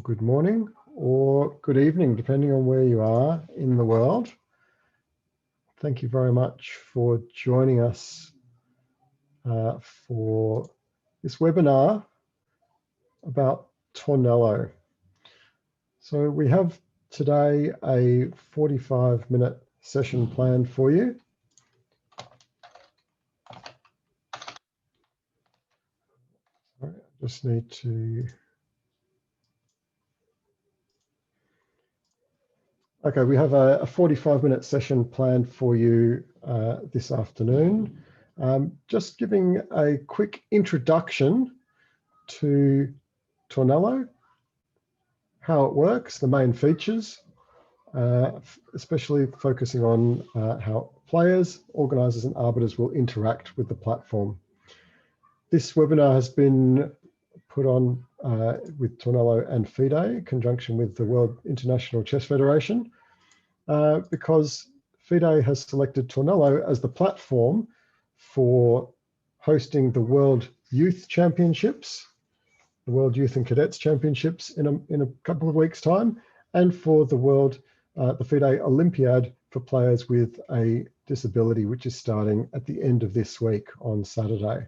Good morning or good evening, depending on where you are in the world. Thank you very much for joining us for this webinar about Tornello. So we have today a 45-minute session planned for you. Sorry, I just need to... Okay, we have a 45-minute session planned for you this afternoon. Just giving a quick introduction to Tornello, how it works, the main features, especially focusing on how players, organisers and arbiters will interact with the platform. This webinar has been put on with Tornello and FIDE in conjunction with the World International Chess Federation because FIDE has selected Tornello as the platform for hosting the World Youth Championships, the World Youth and Cadets Championships in a couple of weeks' time, and for the FIDE Olympiad for players with a disability, which is starting at the end of this week on Saturday.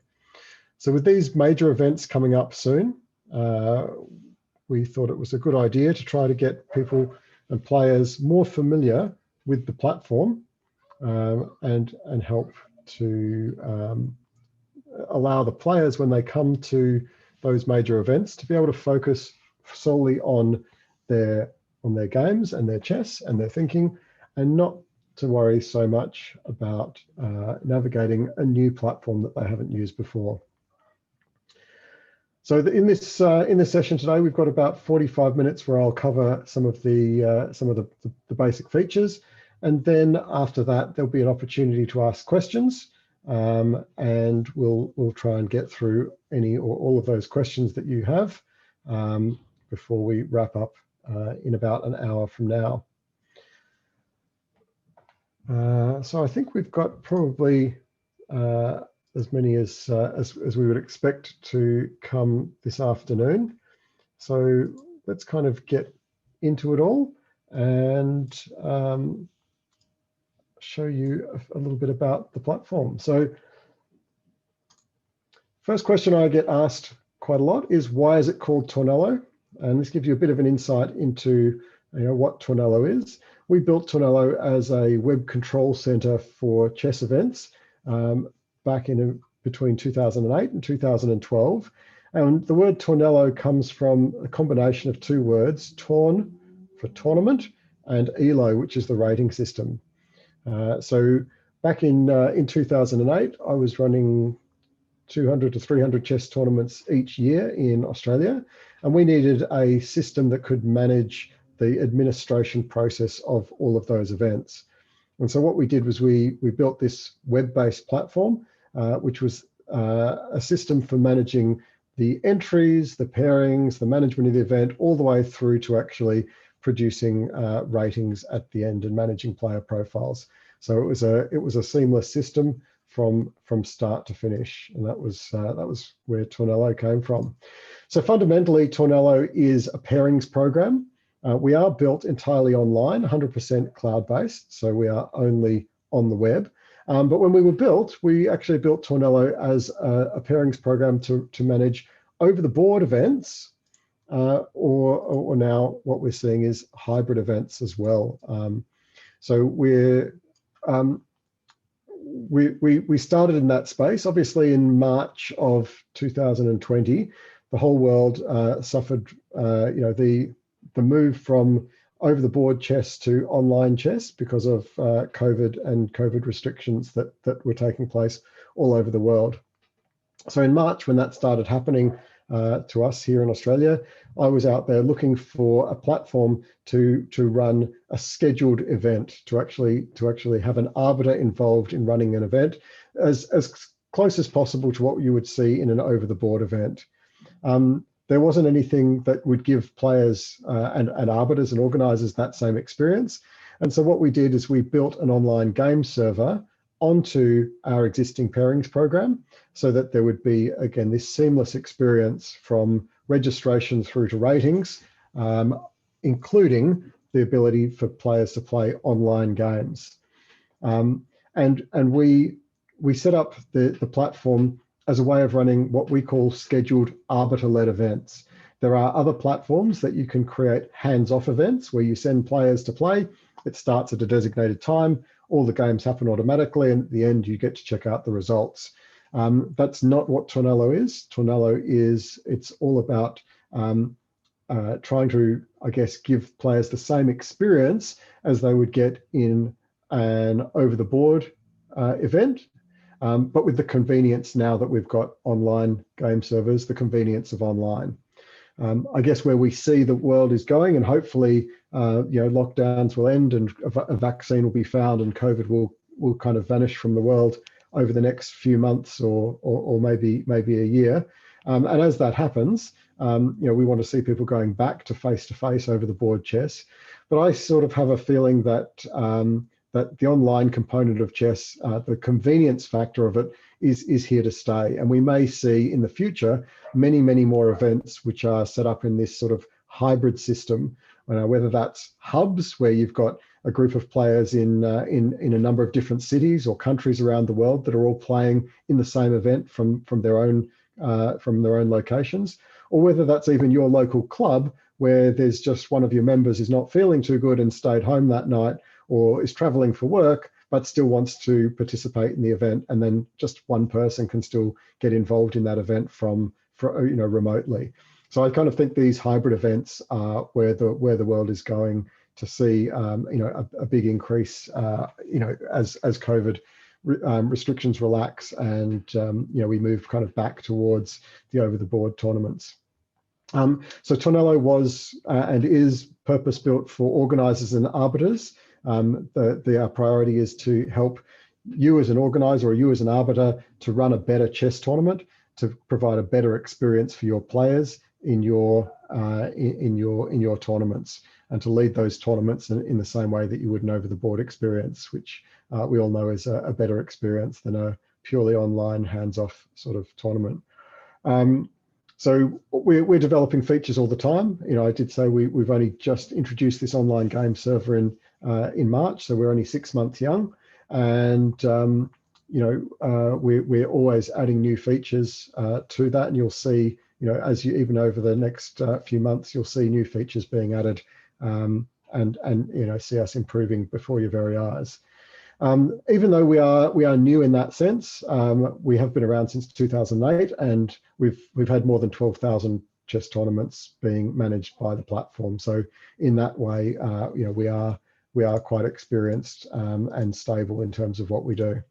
So with these major events coming up soon, we thought it was a good idea to try to get people and players more familiar with the platform and help to allow the players, when they come to those major events, to be able to focus solely on their games and their chess and their thinking, and not to worry so much about navigating a new platform that they haven't used before. So in this session today, we've got about 45 minutes where I'll cover some of the basic features, and then after that there'll be an opportunity to ask questions, and we'll try and get through any or all of those questions that you have before we wrap up in about an hour from now. So I think we've got probably as many as we would expect to come this afternoon. So let's kind of get into it all and show you a little bit about the platform. So first question I get asked quite a lot is, why is it called Tornello? And this gives you a bit of an insight into what Tornello is. We built Tornello as a web control center for chess events back in between 2008 and 2012. And the word Tornello comes from a combination of two words, torn for tournament and ELO, which is the rating system. So back in 2008, I was running 200 to 300 chess tournaments each year in Australia, and we needed a system that could manage the administration process of all of those events. And so what we did was we built this web-based platform, which was a system for managing the entries, the pairings, the management of the event, all the way through to actually producing ratings at the end and managing player profiles. So it was a seamless system from start to finish, and that was where Tornello came from. So fundamentally, Tornello is a pairings program. We are built entirely online, 100% cloud-based, so we are only on the web. But when we were built, we actually built Tornello as a pairings program to manage over-the-board events, or now what we're seeing is hybrid events as well. So we started in that space. Obviously, in March of 2020, the whole world suffered, the move from over-the-board chess to online chess because of COVID and COVID restrictions that were taking place all over the world. So in March, when that started happening to us here in Australia, I was out there looking for a platform to run a scheduled event, to actually have an arbiter involved in running an event as close as possible to what you would see in an over-the-board event. There wasn't anything that would give players and arbiters and organisers that same experience. And so what we did is we built an online game server onto our existing pairings program so that there would be, again, this seamless experience from registration through to ratings including the ability for players to play online games. And we set up the platform as a way of running what we call scheduled arbiter-led events. There are other platforms that you can create hands-off events where you send players to play. It starts at a designated time, all the games happen automatically, and at the end you get to check out the results. That's not what Tornello is. Tornello it's all about trying to, I guess, give players the same experience as they would get in an over-the-board event, but with the convenience now that we've got online game servers, the convenience of online. I guess where we see the world is going, and hopefully, lockdowns will end and a vaccine will be found and COVID will kind of vanish from the world over the next few months or maybe a year. And as that happens, we want to see people going back to face-to-face over-the-board chess. But I sort of have a feeling that that the online component of chess, the convenience factor of it, is here to stay. And we may see in the future many more events which are set up in this sort of hybrid system, whether that's hubs where you've got a group of players in a number of different cities or countries around the world that are all playing in the same event from their own locations, or whether that's even your local club where there's just one of your members is not feeling too good and stayed home that night, or is traveling for work but still wants to participate in the event, and then just one person can still get involved in that event from remotely. So I kind of think these hybrid events are where the world is going to see a big increase as COVID restrictions relax and we move kind of back towards the over-the-board tournaments. So Tornello was and is purpose-built for organisers and arbiters. Our priority is to help you as an organizer or you as an arbiter to run a better chess tournament, to provide a better experience for your players in your tournaments, and to lead those tournaments in the same way that you would an over-the-board experience, which we all know is a better experience than a purely online hands-off sort of tournament. So we're developing features all the time. I did say we've only just introduced this online game server in March, so we're only 6 months young, and we're always adding new features to that, and you'll see, as you even over the next few months, you'll see new features being added, and see us improving before your very eyes. Even though we are new in that sense, we have been around since 2008, and we've had more than 12,000 chess tournaments being managed by the platform. So in that way, we are quite experienced and stable in terms of what we do.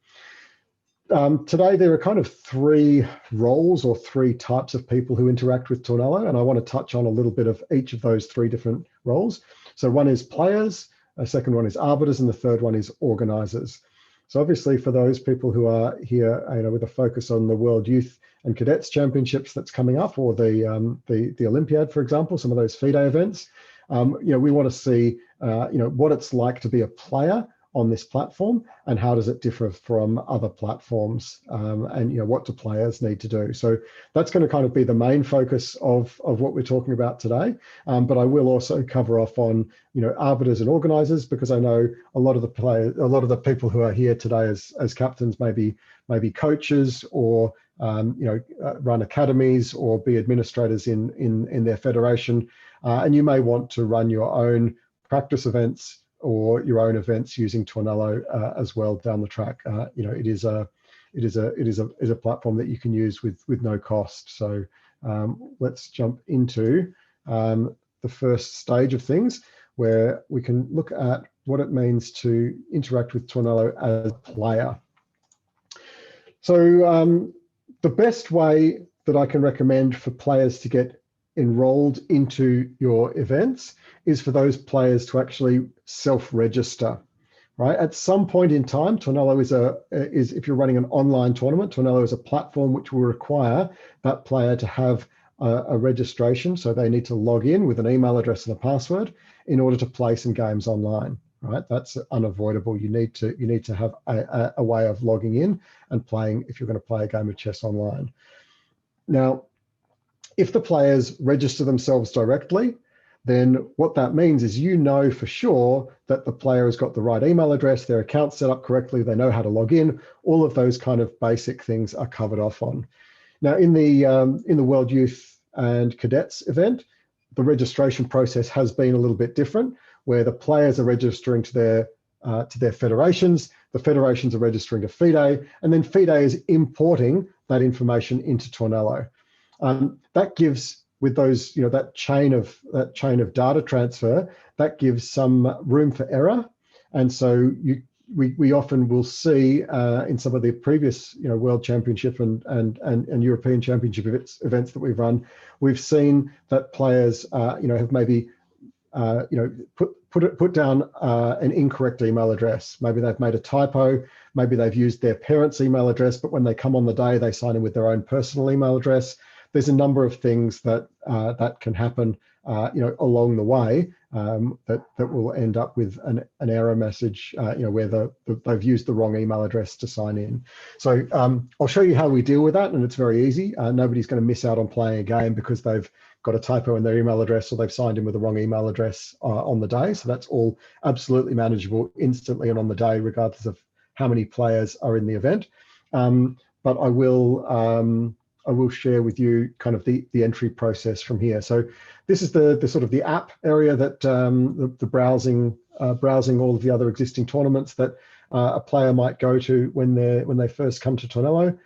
Today, there are kind of 3 roles or 3 types of people who interact with Tornello, and I want to touch on a little bit of each of those 3 different roles. So one is players, a second one is arbiters, and the third one is organisers. So obviously for those people who are here with a focus on the World Youth and Cadets Championships that's coming up, or the Olympiad, for example, some of those FIDE events, we want to see what it's like to be a player on this platform and how does it differ from other platforms, and what do players need to do. So that's going to kind of be the main focus of what we're talking about today, but I will also cover off on arbiters and organisers, because I know a lot of the people who are here today as captains maybe coaches or run academies or be administrators in their federation, and you may want to run your own practice events or your own events using Tornello as well down the track. It is a platform that you can use with no cost. So let's jump into the first stage of things, where we can look at what it means to interact with Tornello as a player. So the best way that I can recommend for players to get enrolled into your events is for those players to actually self-register, right? At some point in time, Tornello is if you're running an online tournament, Tornello is a platform which will require that player to have a registration. So they need to log in with an email address and a password in order to play some games online, right? That's unavoidable. You need to have a way of logging in and playing if you're going to play a game of chess online. Now, if the players register themselves directly, then what that means is you know for sure that the player has got the right email address, their account set up correctly, they know how to log in. All of those kind of basic things are covered off on. Now, in the World Youth and Cadets event, the registration process has been a little bit different, where the players are registering to their federations, the federations are registering to FIDE, and then FIDE is importing that information into Tornello. That gives, with those, that chain of data transfer, that gives some room for error, and so we often will see in some of the previous World Championship and European Championship events that we've run, we've seen that players have maybe put down an incorrect email address. Maybe they've made a typo, maybe they've used their parents' email address, but when they come on the day, they sign in with their own personal email address. There's a number of things that that can happen along the way that will end up with an error message where they've used the wrong email address to sign in. So I'll show you how we deal with that, and it's very easy. Nobody's going to miss out on playing a game because they've got a typo in their email address or they've signed in with the wrong email address on the day. So that's all absolutely manageable instantly and on the day, regardless of how many players are in the event. But I will share with you kind of the entry process from here. So this is the sort of the app area that the browsing all of the other existing tournaments that a player might go to when they first come to Tornello.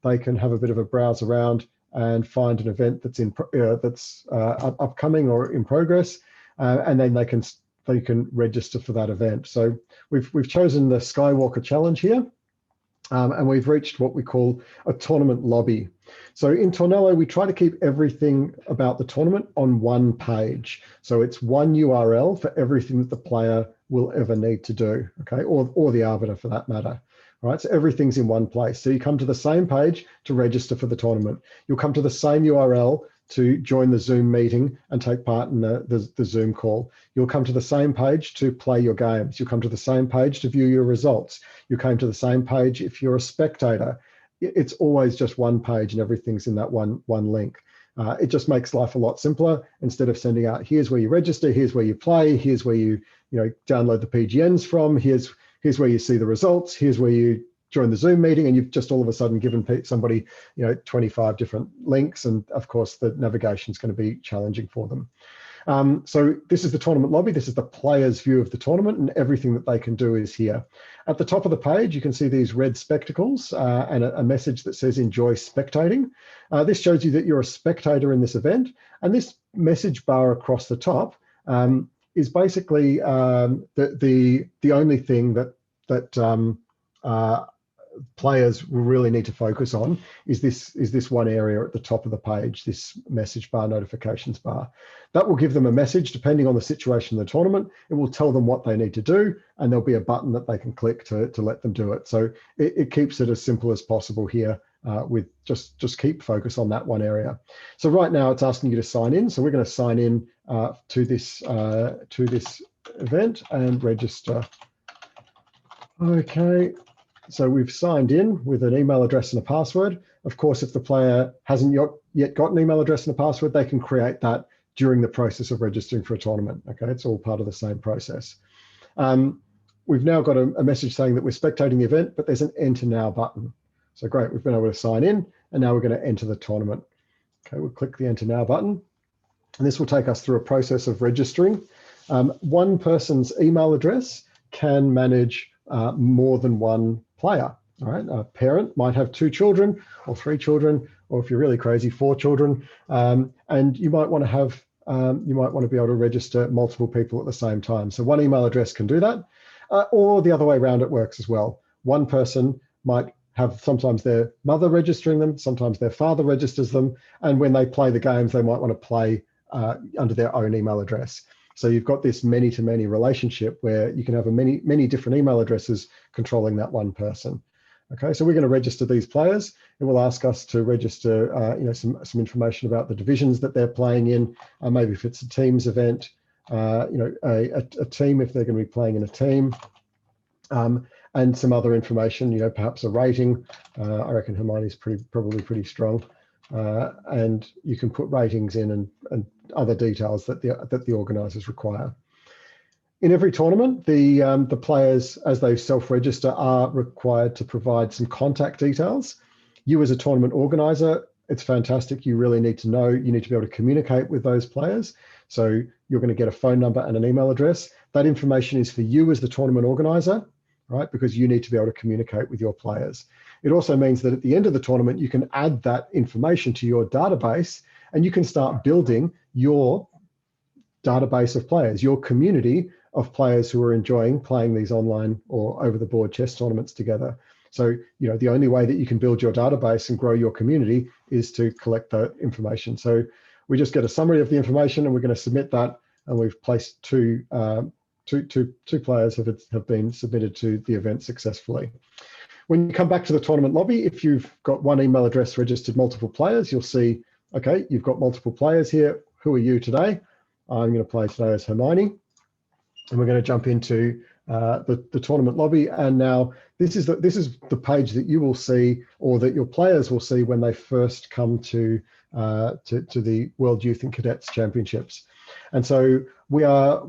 They can have a bit of a browse around and find an event that's upcoming or in progress, and then they can register for that event. So we've chosen the Skywalker Challenge here. And we've reached what we call a tournament lobby. So in Tornello, we try to keep everything about the tournament on one page. So it's one URL for everything that the player will ever need to do, okay, or the arbiter for that matter. All right, so everything's in one place. So you come to the same page to register for the tournament. You'll come to the same URL to join the Zoom meeting and take part in the Zoom call. You'll come to the same page to play your games. You'll come to the same page to view your results. You came to the same page if you're a spectator. It's always just one page and everything's in that one link. It just makes life a lot simpler. Instead of sending out, here's where you register, here's where you play, here's where you download the PGNs from, here's where you see the results, here's where you join the Zoom meeting, and you've just all of a sudden given somebody 25 different links, and of course the navigation is going to be challenging for them. So this is the tournament lobby. This is the player's view of the tournament, and everything that they can do is here. At the top of the page, you can see these red spectacles and a message that says enjoy spectating. This shows you that you're a spectator in this event, and this message bar across the top is basically the only thing that players will really need to focus on is this one area at the top of the page, this message bar, notifications bar. That will give them a message depending on the situation of the tournament. It will tell them what they need to do, and there'll be a button that they can click to let them do it. So it keeps it as simple as possible here with just keep focus on that one area. So right now it's asking you to sign in. So we're going to sign in to this event and register. Okay. So we've signed in with an email address and a password. Of course, if the player hasn't yet got an email address and a password, they can create that during the process of registering for a tournament. Okay, it's all part of the same process. We've now got a message saying that we're spectating the event, but there's an enter now button. So great, we've been able to sign in, and now we're going to enter the tournament. Okay, we'll click the enter now button, and this will take us through a process of registering. One person's email address can manage more than one player. All right, a parent might have 2 children or 3 children, or if you're really crazy, 4 children, and you might want to have be able to register multiple people at the same time. So one email address can do that, or the other way around it works as well. One person might have sometimes their mother registering them, sometimes their father registers them, and when they play the games, they might want to play under their own email address. So you've got this many-to-many relationship where you can have many different email addresses controlling that one person. Okay, so we're going to register these players. It will ask us to register, some information about the divisions that they're playing in. Maybe if it's a teams event, a team if they're going to be playing in a team, and some other information. Perhaps a rating. I reckon Hermione's probably pretty strong. And you can put ratings in and other details that the organisers require. In every tournament, the players, as they self-register, are required to provide some contact details. You as a tournament organiser, it's fantastic. You really need to know, you need to be able to communicate with those players. So you're going to get a phone number and an email address. That information is for you as the tournament organiser, right? Because you need to be able to communicate with your players. It also means that at the end of the tournament, you can add that information to your database and you can start building your database of players, your community of players who are enjoying playing these online or over-the-board chess tournaments together. So, you know, the only way that you can build your database and grow your community is to collect that information. So we just get a summary of the information and we're going to submit that, and we've placed two players have been submitted to the event successfully. When you come back to the tournament lobby, if you've got one email address registered multiple players, you'll see, okay, you've got multiple players here. Who are you today? I'm going to play today as Hermione. And we're going to jump into the tournament lobby. And now this is the page that you will see, or that your players will see when they first come to the World Youth and Cadets Championships. And so we're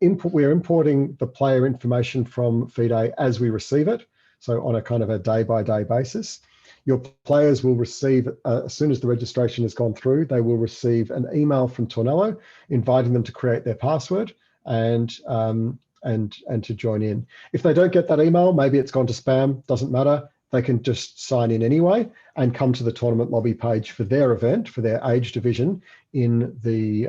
importing the player information from FIDE as we receive it. So on a kind of a day-by-day basis. Your players will receive, as soon as the registration has gone through, they will receive an email from Tornelo inviting them to create their password and to join in. If they don't get that email, maybe it's gone to spam, doesn't matter. They can just sign in anyway and come to the tournament lobby page for their event, for their age division in the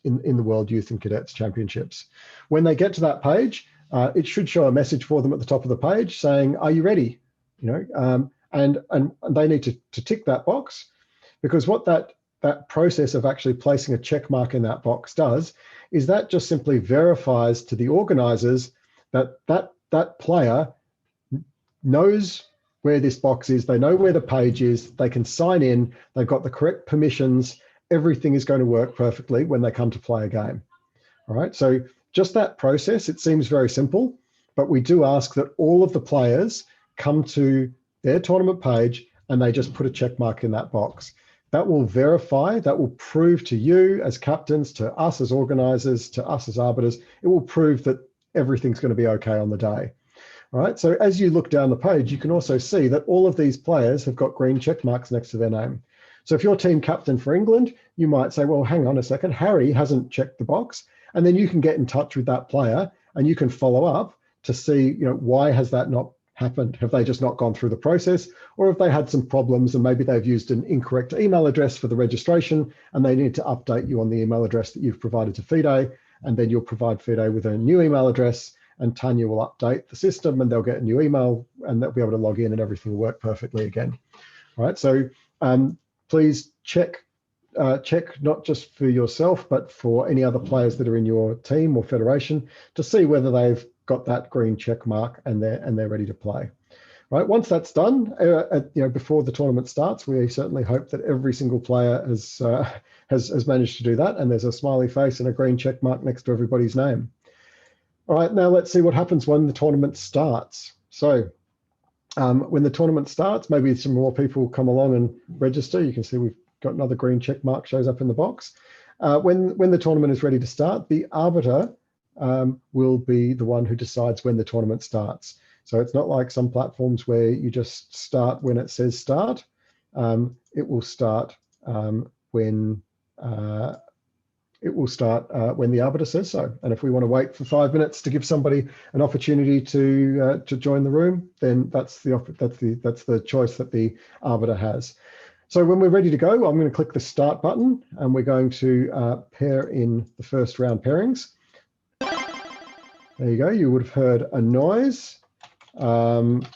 World Youth and Cadets Championships. When they get to that page, it should show a message for them at the top of the page saying, "Are you ready?" You know, and they need to tick that box, because what that process of actually placing a check mark in that box does is that just simply verifies to the organisers that that player knows where this box is, they know where the page is, they can sign in, they've got the correct permissions, everything is going to work perfectly when they come to play a game. All right, so just that process, it seems very simple, but we do ask that all of the players come to their tournament page and they just put a check mark in that box. That will verify, that will prove to you as captains, to us as organisers, to us as arbiters, it will prove that everything's going to be okay on the day. All right, so as you look down the page, you can also see that all of these players have got green check marks next to their name. So if you're team captain for England, you might say, well, hang on a second, Harry hasn't checked the box. And then you can get in touch with that player and you can follow up to see, you know, why has that not happened? Have they just not gone through the process, or have they had some problems and maybe they've used an incorrect email address for the registration and they need to update you on the email address that you've provided to FIDE, and then you'll provide FIDE with a new email address and Tanya will update the system and they'll get a new email and they'll be able to log in and everything will work perfectly again. All right, so please check not just for yourself, but for any other players that are in your team or federation to see whether they've got that green check mark and they're ready to play. Right, once that's done, before the tournament starts, we certainly hope that every single player has managed to do that, and there's a smiley face and a green check mark next to everybody's name. All right, now let's see what happens when the tournament starts. So when the tournament starts, maybe some more people come along and register. You can see we've got another green check mark shows up in the box. When the tournament is ready to start, the arbiter will be the one who decides when the tournament starts. So it's not like some platforms where you just start when it says start. It will start when the arbiter says so. And if we want to wait for 5 minutes to give somebody an opportunity to join the room, then that's the choice that the arbiter has. So when we're ready to go, I'm going to click the start button and we're going to pair in the first round pairings. There you go. You would have heard a noise and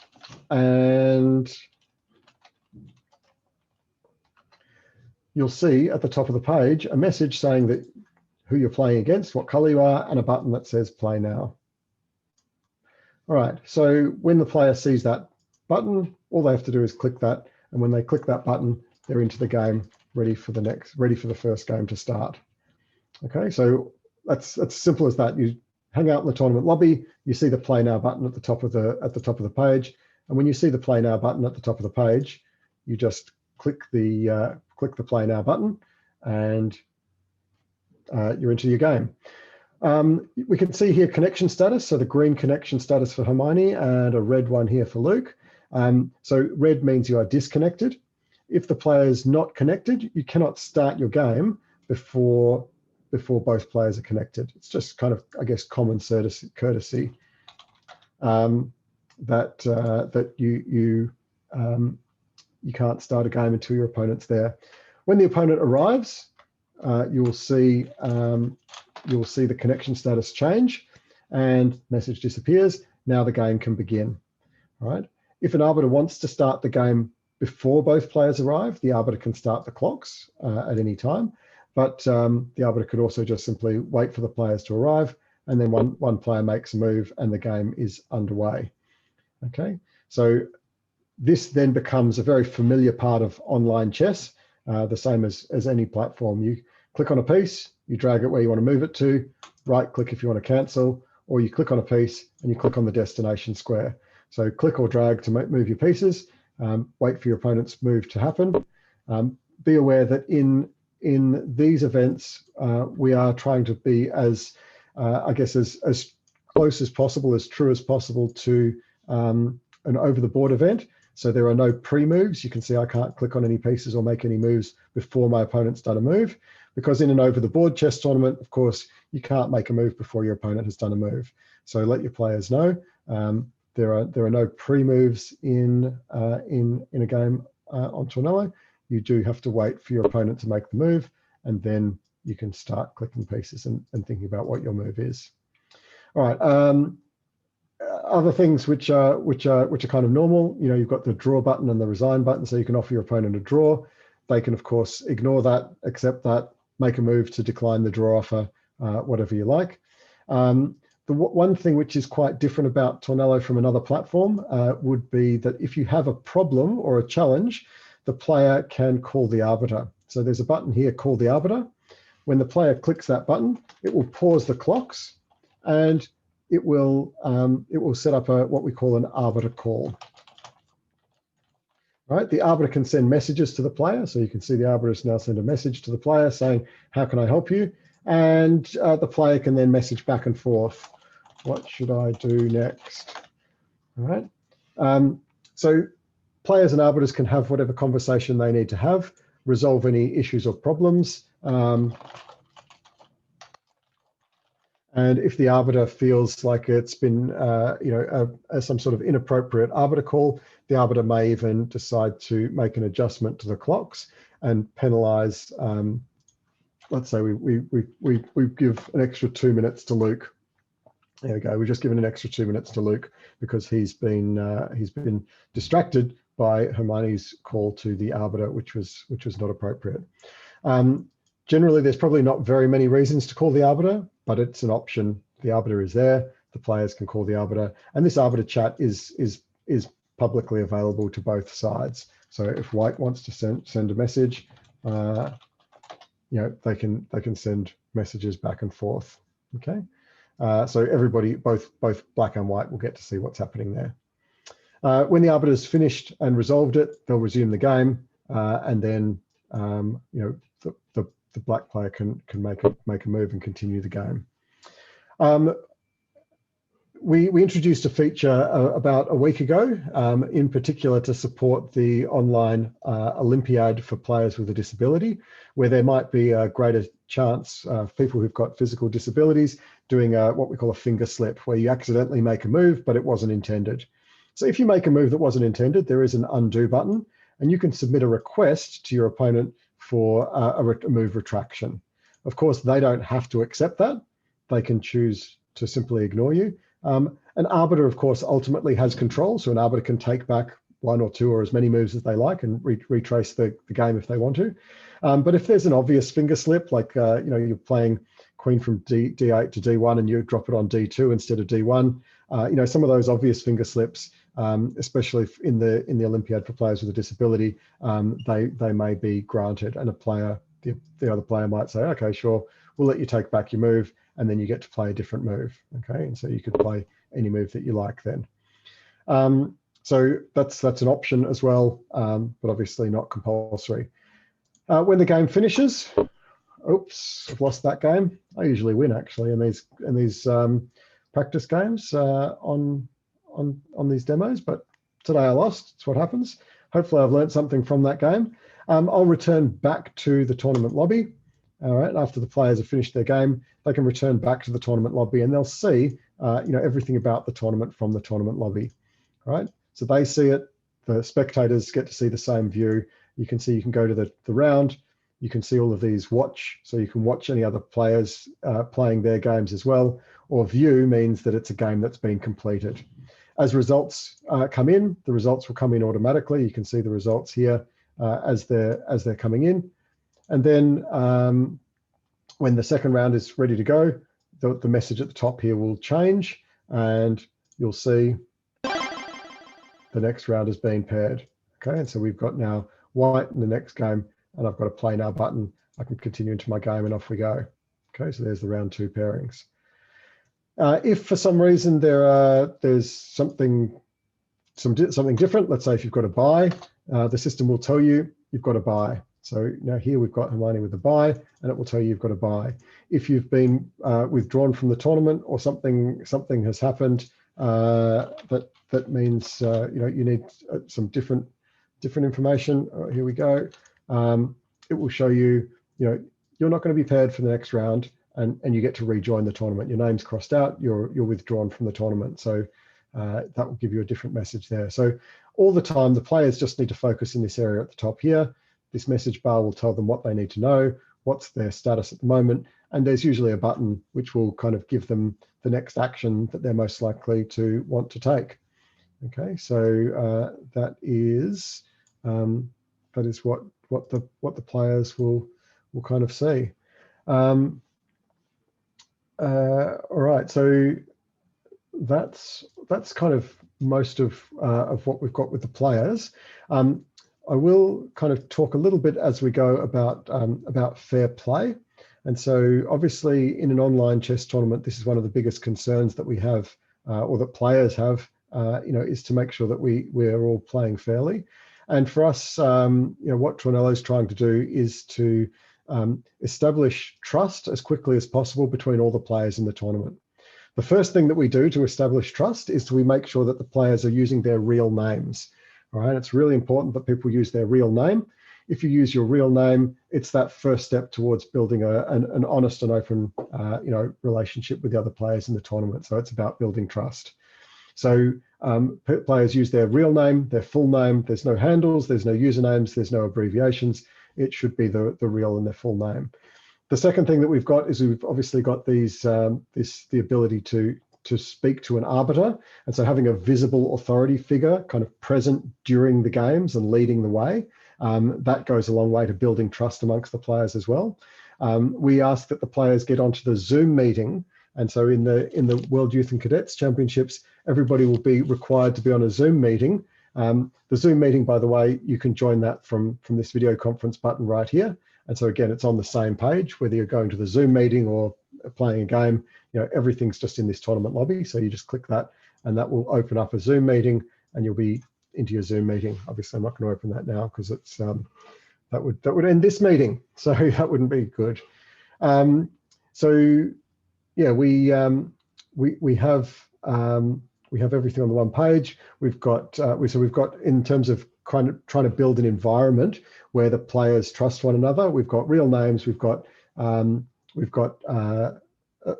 you'll see at the top of the page a message saying that who you're playing against, what color you are, and a button that says play now. All right, so when the player sees that button, all they have to do is click that, and when they click that button, they're into the game, ready for the first game to start. Okay, so that's simple as that. You hang out in the tournament lobby, you see the play now button at the top of the page, and when you see the play now button at the top of the page, you just click the play now button, and you're into your game. We can see here connection status, so the green connection status for Hermione and a red one here for Luke. So red means you are disconnected. If the player is not connected, you cannot start your game before both players are connected. It's just kind of, I guess, common courtesy that you can't start a game until your opponent's there. When the opponent arrives, you'll see the connection status change and message disappears. Now the game can begin. All right. If an arbiter wants to start the game before both players arrive, the arbiter can start the clocks at any time. But the arbiter could also just simply wait for the players to arrive, and then one player makes a move and the game is underway. Okay, so this then becomes a very familiar part of online chess, the same as any platform. You click on a piece, you drag it where you want to move it to, right click if you want to cancel, or you click on a piece and you click on the destination square. So click or drag to move your pieces, wait for your opponent's move to happen. Be aware that in these events, we are trying to be as, I guess, as close as possible, as true as possible to an over-the-board event. So there are no pre-moves. You can see I can't click on any pieces or make any moves before my opponent's done a move, because in an over-the-board chess tournament, of course, you can't make a move before your opponent has done a move. So let your players know. There are no pre-moves in a game on Tornello. You do have to wait for your opponent to make the move, and then you can start clicking pieces and thinking about what your move is. All right. Other things which are kind of normal. You know, you've got the draw button and the resign button, so you can offer your opponent a draw. They can, of course, ignore that, accept that, make a move to decline the draw offer, whatever you like. The one thing which is quite different about Tornello from another platform would be that if you have a problem or a challenge, the player can call the arbiter. So there's a button here, call the arbiter. When the player clicks that button, it will pause the clocks and it will set up what we call an arbiter call. Right, the arbiter can send messages to the player. So you can see the arbiters now send a message to the player saying, how can I help you? And the player can then message back and forth. What should I do next? All right. So players and arbiters can have whatever conversation they need to have, resolve any issues or problems. And if the arbiter feels like it's been, some sort of inappropriate arbiter call, the arbiter may even decide to make an adjustment to the clocks and penalize. Let's say we give an extra 2 minutes to Luke. There we go. We've just given an extra 2 minutes to Luke because he's been distracted by Hermione's call to the arbiter, which was not appropriate. Generally, there's probably not very many reasons to call the arbiter, but it's an option. The arbiter is there. The players can call the arbiter, and this arbiter chat is publicly available to both sides. So if White wants to send a message, they can send messages back and forth. Okay. So everybody, both Black and White, will get to see what's happening there. When the arbiter's finished and resolved it, they'll resume the game, and then the Black player can make a move and continue the game. We introduced a feature about a week ago, in particular to support the online Olympiad for players with a disability, where there might be a greater chance of people who've got physical disabilities doing what we call a finger slip, where you accidentally make a move, but it wasn't intended. So if you make a move that wasn't intended, there is an undo button, and you can submit a request to your opponent for a move retraction. Of course, they don't have to accept that. They can choose to simply ignore you. An arbiter, of course, ultimately has control, so an arbiter can take back 1 or 2 or as many moves as they like and retrace the game if they want to. But if there's an obvious finger slip, like you're playing queen from D8 to D1 and you drop it on D2 instead of D1, some of those obvious finger slips, especially in the Olympiad for players with a disability, they may be granted, and the other player might say, okay, sure, we'll let you take back your move, and then you get to play a different move. Okay, and so you could play any move that you like then. So that's an option as well, but obviously not compulsory. When the game finishes, oops, I've lost that game. I usually win actually in these practice games on these demos, but today I lost. It's what happens. Hopefully I've learned something from that game. I'll return back to the tournament lobby. All right, after the players have finished their game, they can return back to the tournament lobby and they'll see everything about the tournament from the tournament lobby. All right, so they see it. The spectators get to see the same view. You can see, you can go to the round. You can see all of these watch, so you can watch any other players playing their games as well. Or view means that it's a game that's been completed. As results come in, the results will come in automatically. You can see the results here as they're coming in. And then when the second round is ready to go, the message at the top here will change, and you'll see the next round is being paired. Okay, and so we've got now white in the next game, and I've got a play now button. I can continue into my game and off we go. Okay, so there's the round 2 pairings. If for some reason there's something different, let's say if you've got a buy, the system will tell you you've got a buy. So now here we've got Hermione with a buy, and it will tell you you've got a buy. If you've been withdrawn from the tournament or something has happened, that means you need some different information. Here we go. It will show you, you're not going to be paired for the next round, and you get to rejoin the tournament. Your name's crossed out, you're withdrawn from the tournament. So that will give you a different message there. So all the time, the players just need to focus in this area at the top here. This message bar will tell them what they need to know, what's their status at the moment, and there's usually a button which will kind of give them the next action that they're most likely to want to take. Okay, so that is what the players will kind of see. All right, so that's kind of most of what we've got with the players. I will kind of talk a little bit as we go about fair play. And so obviously in an online chess tournament, this is one of the biggest concerns that we have, or that players have, is to make sure that we're all playing fairly. And for us, what Tornelo is trying to do is to establish trust as quickly as possible between all the players in the tournament. The first thing that we do to establish trust is we make sure that the players are using their real names. All right, it's really important that people use their real name. If you use your real name, it's that first step towards building an honest and open, relationship with the other players in the tournament. So it's about building trust. So players use their real name, their full name. There's no handles, there's no usernames, there's no abbreviations. It should be the real and their full name. The second thing that we've got is we've obviously got these the ability to speak to an arbiter, and so having a visible authority figure kind of present during the games and leading the way, that goes a long way to building trust amongst the players as well. We ask that the players get onto the Zoom meeting, and so in the World Youth and Cadets Championships, everybody will be required to be on a Zoom meeting. The Zoom meeting, by the way, you can join that from this video conference button right here. And so again, it's on the same page, whether you're going to the Zoom meeting or playing a game, everything's just in this tournament lobby. So you just click that and that will open up a Zoom meeting and you'll be into your Zoom meeting. Obviously, I'm not going to open that now because it's that would end this meeting. So that wouldn't be good. So yeah, we have everything on the one page. We've got we've got, in terms of kind of trying to build an environment where the players trust one another. We've got real names. We've got a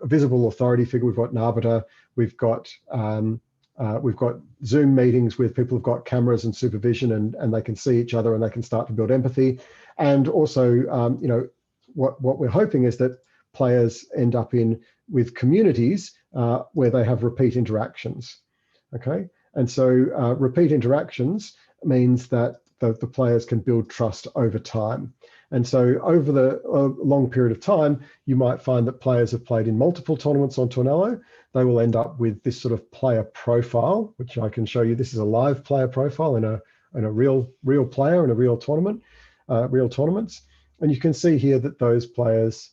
visible authority figure. We've got an arbiter. We've got Zoom meetings with people who've got cameras and supervision, and they can see each other and they can start to build empathy. And also, what we're hoping is that players end up with communities where they have repeat interactions. Okay, and so repeat interactions means that the players can build trust over time. And so over the long period of time, you might find that players have played in multiple tournaments on Tornelo. They will end up with this sort of player profile, which I can show you. This is a live player profile in a real player in a real tournament, real tournaments. And you can see here that those players,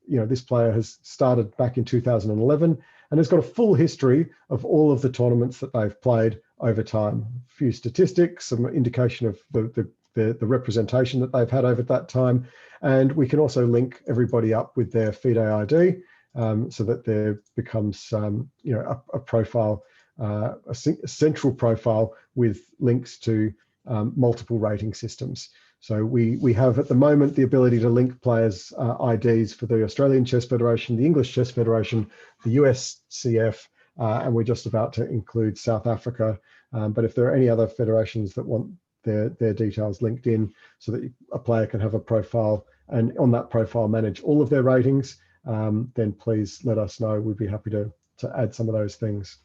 this player has started back in 2011 and has got a full history of all of the tournaments that they've played over time. A few statistics, some indication of the the representation that they've had over that time. And we can also link everybody up with their FIDE ID so that there becomes a profile, a central profile with links to multiple rating systems. So we have at the moment the ability to link players' IDs for the Australian Chess Federation, the English Chess Federation, the USCF, and we're just about to include South Africa. But if there are any other federations that want their details linked in so that a player can have a profile and on that profile manage all of their ratings, then please let us know. We'd be happy to add some of those things.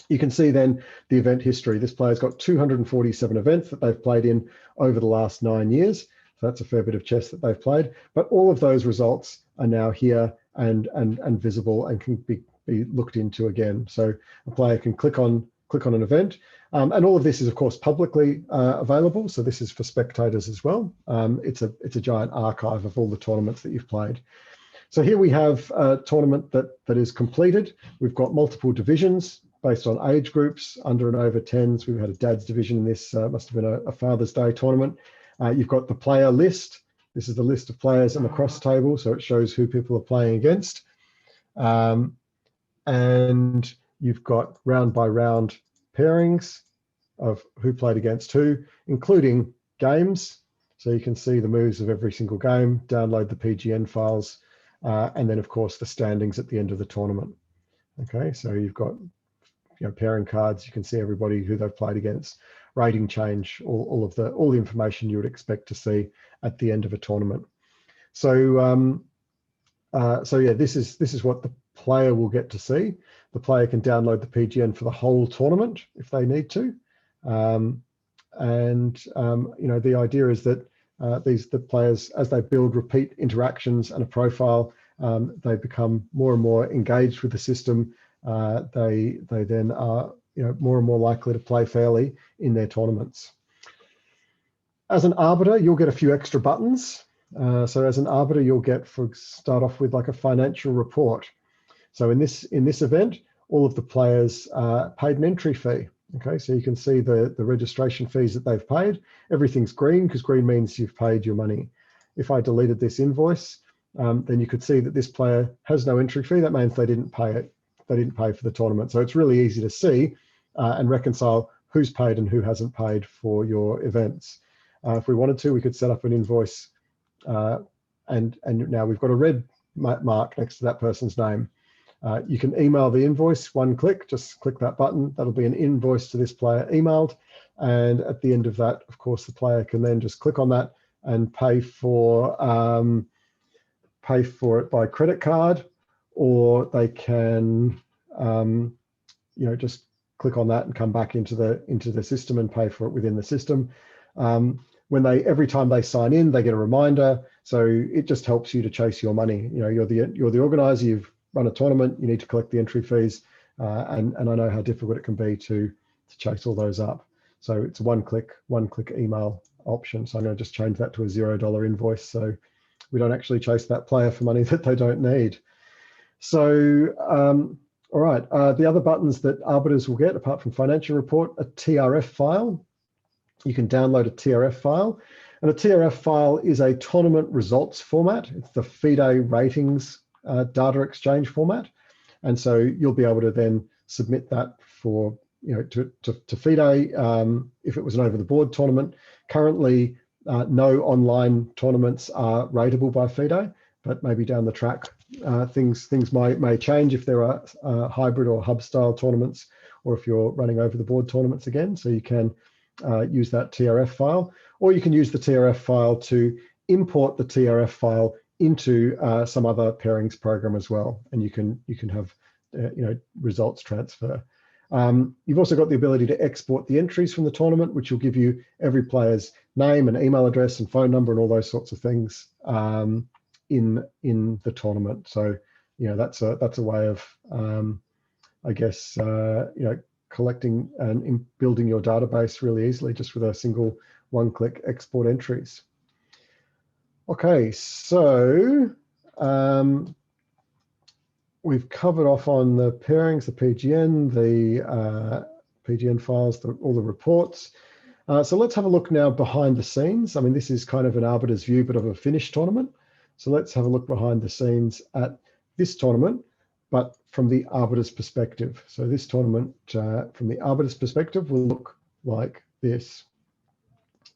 You can see then the event history. This player's got 247 events that they've played in over the last 9 years. So that's a fair bit of chess that they've played. But all of those results are now here and visible and can be looked into again. So a player can click on an event. And all of this is, of course, publicly available. So this is for spectators as well. It's a giant archive of all the tournaments that you've played. So here we have a tournament that is completed. We've got multiple divisions based on age groups, under and over 10s. We've had a dad's division in this, must have been a Father's Day tournament. You've got the player list. This is the list of players and the cross table, so it shows who people are playing against. And you've got round by round pairings of who played against who, including games. So you can see the moves of every single game, download the PGN files, and then of course the standings at the end of the tournament. Okay, so you've got pairing cards, you can see everybody who they've played against, rating change, all the information you would expect to see at the end of a tournament. So yeah, this is what the player will get to see. The player can download the PGN for the whole tournament if they need to. The idea is that the players, as they build repeat interactions and a profile, they become more and more engaged with the system. They then are more and more likely to play fairly in their tournaments. As an arbiter, you'll get a few extra buttons. So as an arbiter, you'll get, start off with like a financial report. So in this event, all of the players paid an entry fee. Okay, so you can see the registration fees that they've paid. Everything's green because green means you've paid your money. If I deleted this invoice, then you could see that this player has no entry fee. That means they didn't pay it. They didn't pay for the tournament. So it's really easy to see and reconcile who's paid and who hasn't paid for your events. If we wanted to, we could set up an invoice and now we've got a red mark next to that person's name. You can email the invoice, one click, just click that button. That'll be an invoice to this player emailed. And at the end of that, of course, the player can then just click on that and pay for it by credit card, or they can, just click on that and come back into the system and pay for it within the system. Every time they sign in, they get a reminder. So it just helps you to chase your money. You're the organizer. You've run a tournament. You need to collect the entry fees, and I know how difficult it can be to chase all those up. So it's a one-click email option. So I'm going to just change that to a $0 invoice, so we don't actually chase that player for money that they don't need. So, all right, the other buttons that arbiters will get, apart from financial report, a TRF file. You can download a TRF file, and a TRF file is a tournament results format. It's the FIDE ratings data exchange format, and so you'll be able to then submit that for to FIDE if it was an over the board tournament. Currently, no online tournaments are rateable by FIDE, but maybe down the track things may change if there are hybrid or hub style tournaments, or if you're running over the board tournaments again. So you can use that TRF file, or you can use the TRF file to import the TRF file into some other pairings program as well, and you can have results transfer. You've also got the ability to export the entries from the tournament, which will give you every player's name and email address and phone number and all those sorts of things in the tournament. So that's a way of I guess collecting and building your database really easily just with a single one-click export entries. Okay, so we've covered off on the pairings, the PGN, the PGN files, all the reports. So let's have a look now behind the scenes. I mean, this is kind of an arbiter's view, but of a finished tournament. So let's have a look behind the scenes at this tournament, but from the arbiter's perspective. So this tournament from the arbiter's perspective will look like this.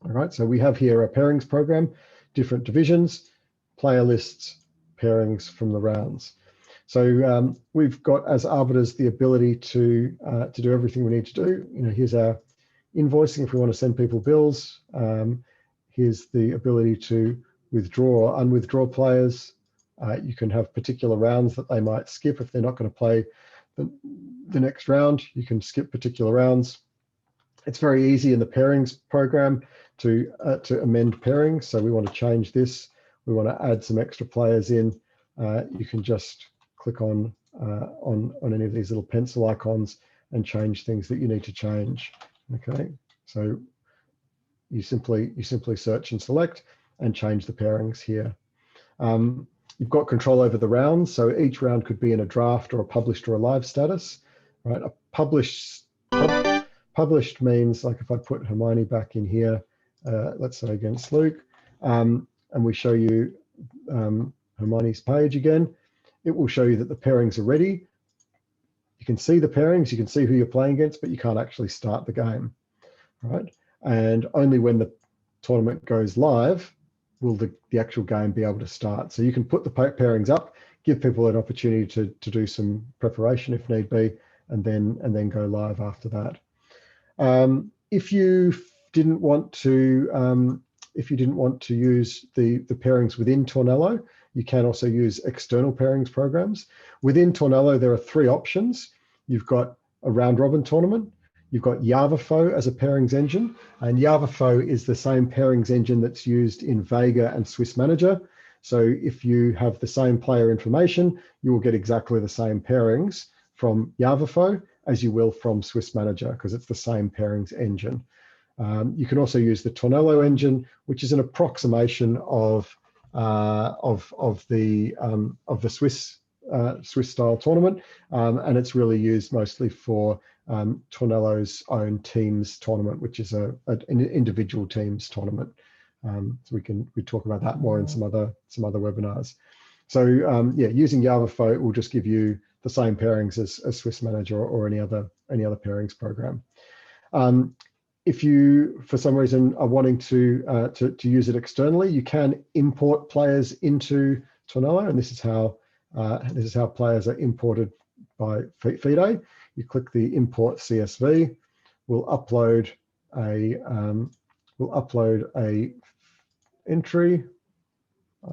All right, so we have here a pairings program, different divisions, player lists, pairings from the rounds. So we've got, as arbiters, the ability to do everything we need to do. You know, here's our invoicing if we want to send people bills. Here's the ability to withdraw or unwithdraw players. You can have particular rounds that they might skip if they're not going to play the next round. You can skip particular rounds. It's very easy in the pairings program to amend pairings. So we want to change this. We want to add some extra players in. You can just click on any of these little pencil icons and change things that you need to change. Okay, so you simply search and select and change the pairings here. You've got control over the rounds, so each round could be in a draft or a published or a live status. Right, a published means, like if I put Hermione back in here, let's say against Luke, and we show you Hermione's page again, it will show you that the pairings are ready. You can see the pairings, you can see who you're playing against, but you can't actually start the game, right? And only when the tournament goes live will the actual game be able to start. So you can put the pairings up, give people an opportunity to do some preparation if need be, and then go live after that. If you didn't want to use the pairings within Tornello, you can also use external pairings programs. Within Tornello, there are three options. You've got a round robin tournament. You've got YavaFo as a pairings engine, and YavaFo is the same pairings engine that's used in Vega and Swiss Manager. So if you have the same player information, you will get exactly the same pairings from YavaFo as you will from Swiss Manager, because it's the same pairings engine. You can also use the Tornello engine, which is an approximation of the Swiss style tournament, and it's really used mostly for Tornello's own teams tournament, which is an individual teams tournament. So we talk about that more in some other webinars. So yeah, using YavaFo, it will just give you the same pairings as Swiss Manager or any other pairings program. If you, for some reason, are wanting to use it externally, you can import players into Tornello, and this is how players are imported by FIDE. You click the import CSV. We'll upload a entry.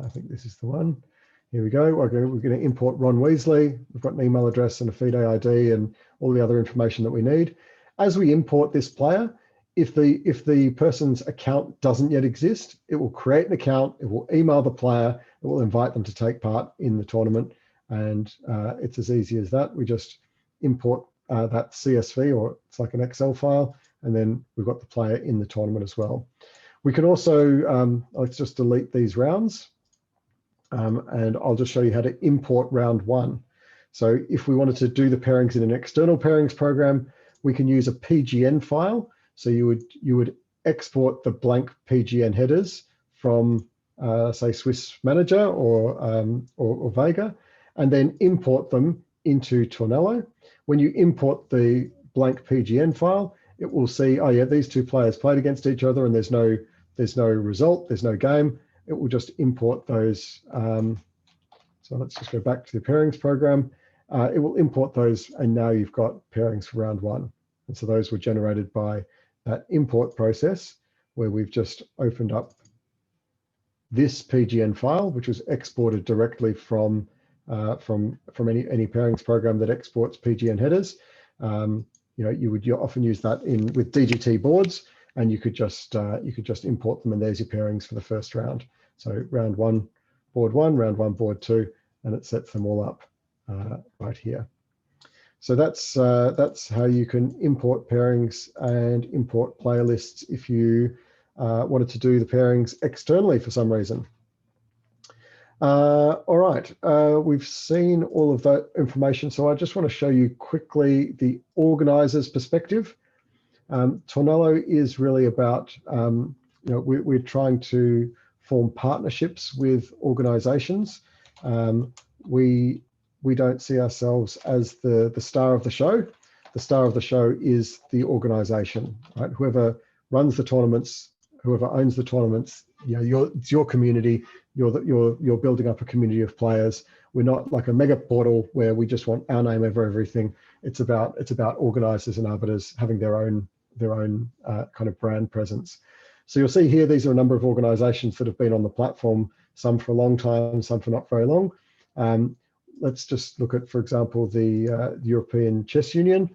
I think this is the one. Here we go. We're going to import Ron Weasley. We've got an email address and a FIDE ID and all the other information that we need. As we import this player, if the person's account doesn't yet exist, it will create an account, it will email the player, it will invite them to take part in the tournament, and it's as easy as that. We just import that CSV, or it's like an Excel file, and then we've got the player in the tournament as well. We can also, let's just delete these rounds, and I'll just show you how to import round one. So if we wanted to do the pairings in an external pairings program, we can use a PGN file. So you would export the blank PGN headers from say Swiss Manager or Vega, and then import them into Tornello. When you import the blank PGN file, it will see, oh yeah, these two players played against each other and there's no result, there's no game. It will just import those. So let's just go back to the pairings program. It will import those, and now you've got pairings for round one. And so those were generated by that import process, where we've just opened up this PGN file, which was exported directly from any pairings program that exports PGN headers. You know, you often use that with DGT boards, and you could just import them, and there's your pairings for the first round. So round one, round one, board two, and it sets them all up right here. So that's how you can import pairings and import player lists if you wanted to do the pairings externally for some reason. All right, we've seen all of that information, so I just want to show you quickly the organizer's perspective. Tornello is really about, we're trying to form partnerships with organizations. We don't see ourselves as the star of the show. The star of the show is the organization, right? Whoever runs the tournaments, whoever owns the tournaments, it's your community. You're building up a community of players. We're not like a mega portal where we just want our name over everything. It's about organizers and arbiters having their own kind of brand presence. So you'll see here, these are a number of organizations that have been on the platform, some for a long time, some for not very long. Let's just look at, for example, the European Chess Union.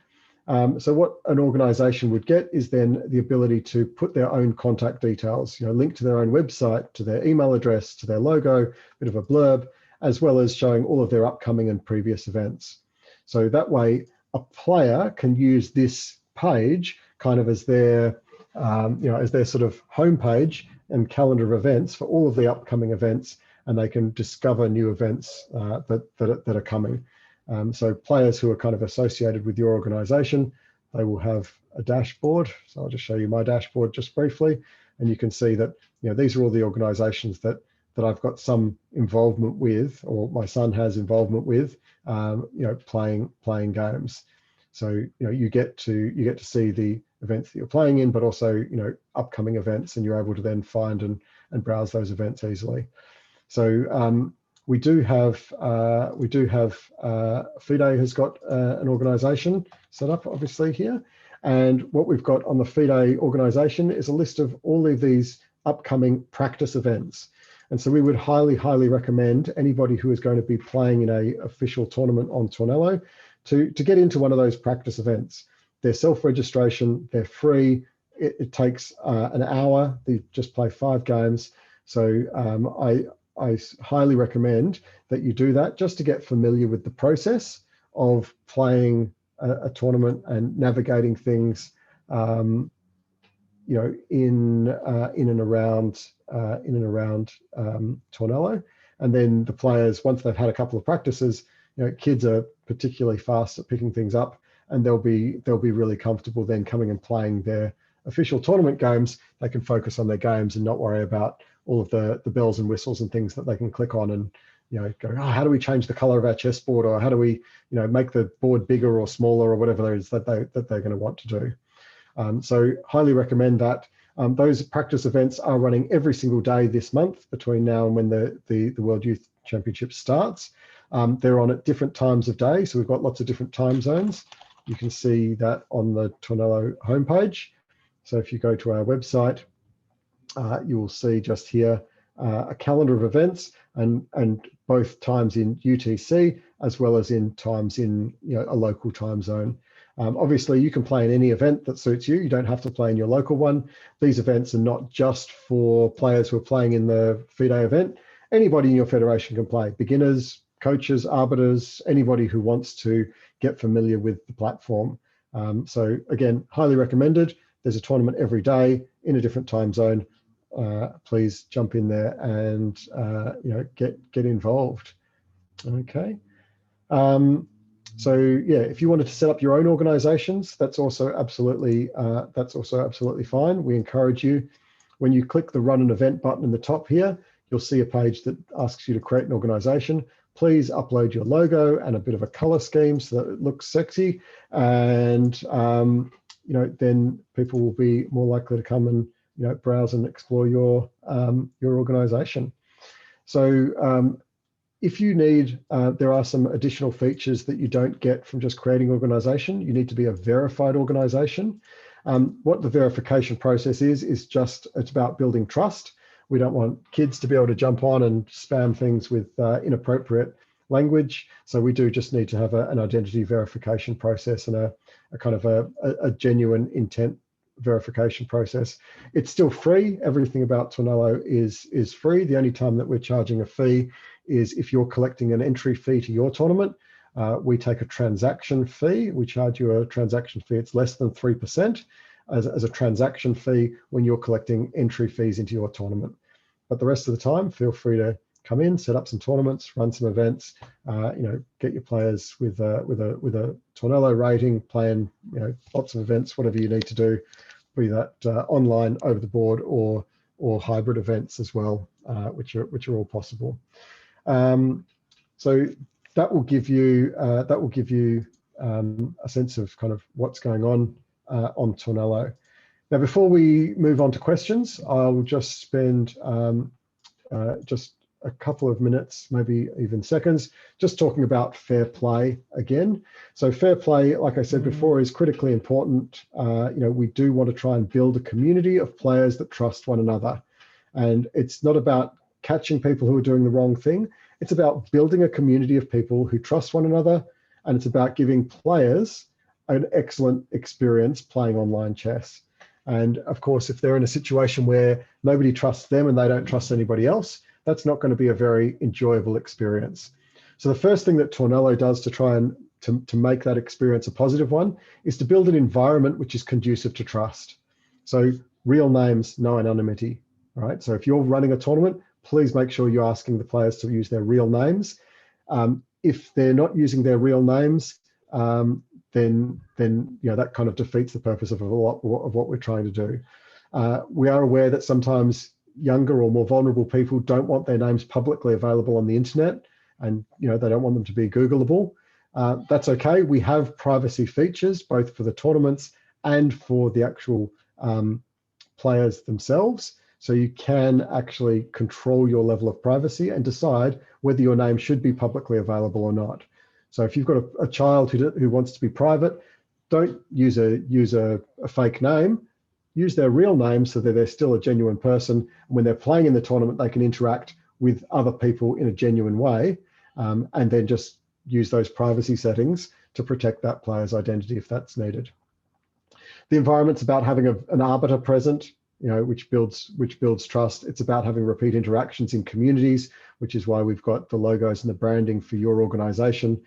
So what an organization would get is then the ability to put their own contact details, link to their own website, to their email address, to their logo, a bit of a blurb, as well as showing all of their upcoming and previous events. So that way, a player can use this page kind of as their, as their sort of homepage and calendar of events for all of the upcoming events, and they can discover new events that are coming. So players who are kind of associated with your organization, they will have a dashboard. So I'll just show you my dashboard just briefly, and you can see that these are all the organizations that I've got some involvement with, or my son has involvement with, playing games. So you get to see the events that you're playing in, but also upcoming events, and you're able to then find and browse those events easily. So we do have FIDE has got an organization set up obviously here, and what we've got on the FIDE organization is a list of all of these upcoming practice events. And so we would highly recommend anybody who is going to be playing in a official tournament on Tornello to get into one of those practice events. They're self-registration, they're free. It takes an hour. They just play 5 games. So I highly recommend that you do that just to get familiar with the process of playing a tournament and navigating things, in and around Tornello. And then the players, once they've had a couple of practices, kids are particularly fast at picking things up, and they'll be really comfortable then coming and playing their official tournament games. They can focus on their games and not worry about all of the bells and whistles and things that they can click on and go, oh, how do we change the color of our chessboard, or how do we make the board bigger or smaller, or whatever it is that they're going to want to do. So highly recommend that. Those practice events are running every single day this month between now and when the World Youth Championship starts. They're on at different times of day, so we've got lots of different time zones. You can see that on the Tornello homepage. So if you go to our website, you will see just here a calendar of events, and both times in UTC as well as in times in a local time zone. Obviously, you can play in any event that suits you. You don't have to play in your local one. These events are not just for players who are playing in the FIDE event. Anybody in your federation can play. Beginners, coaches, arbiters, anybody who wants to get familiar with the platform. So again, highly recommended. There's a tournament every day in a different time zone. Please jump in there and get involved. Okay. So yeah, if you wanted to set up your own organizations, that's also absolutely fine. We encourage you, when you click the Run an Event button in the top here, you'll see a page that asks you to create an organization. Please upload your logo and a bit of a color scheme so that it looks sexy, and then people will be more likely to come and browse and explore your organization. So if you need, there are some additional features that you don't get from just creating organization. You need to be a verified organization. What the verification process is just, it's about building trust. We don't want kids to be able to jump on and spam things with inappropriate language. So we do just need to have an identity verification process and a kind of a genuine intent verification process. It's still free. Everything about Tornello is free. The only time that we're charging a fee is if you're collecting an entry fee to your tournament. We take a transaction fee. We charge you a transaction fee. It's less than 3% as a transaction fee when you're collecting entry fees into your tournament. But the rest of the time, feel free to come in, set up some tournaments, run some events, get your players with a Tornello rating, playing lots of events, whatever you need to do, be that online, over the board, or hybrid events as well, which are all possible. So that will give you a sense of kind of what's going on Tornello. Now, before we move on to questions, I'll just spend just a couple of minutes, maybe even seconds, just talking about fair play again. So fair play, like I said before, is critically important. We do want to try and build a community of players that trust one another. And it's not about catching people who are doing the wrong thing. It's about building a community of people who trust one another. And it's about giving players an excellent experience playing online chess. And of course, if they're in a situation where nobody trusts them and they don't trust anybody else, that's not going to be a very enjoyable experience. So the first thing that Tornello does to try and to make that experience a positive one is to build an environment which is conducive to trust. So real names, no anonymity. All right. So if you're running a tournament, please make sure you're asking the players to use their real names. If they're not using their real names, then that kind of defeats the purpose of what we're trying to do. We are aware that sometimes younger or more vulnerable people don't want their names publicly available on the internet, and they don't want them to be Googleable. That's okay. We have privacy features both for the tournaments and for the actual players themselves. So you can actually control your level of privacy and decide whether your name should be publicly available or not. So if you've got a child who wants to be private, don't use a fake name. Use their real name so that they're still a genuine person. And when they're playing in the tournament, they can interact with other people in a genuine way, and then just use those privacy settings to protect that player's identity if that's needed. The environment's about having an arbiter present, which builds trust. It's about having repeat interactions in communities, which is why we've got the logos and the branding for your organization.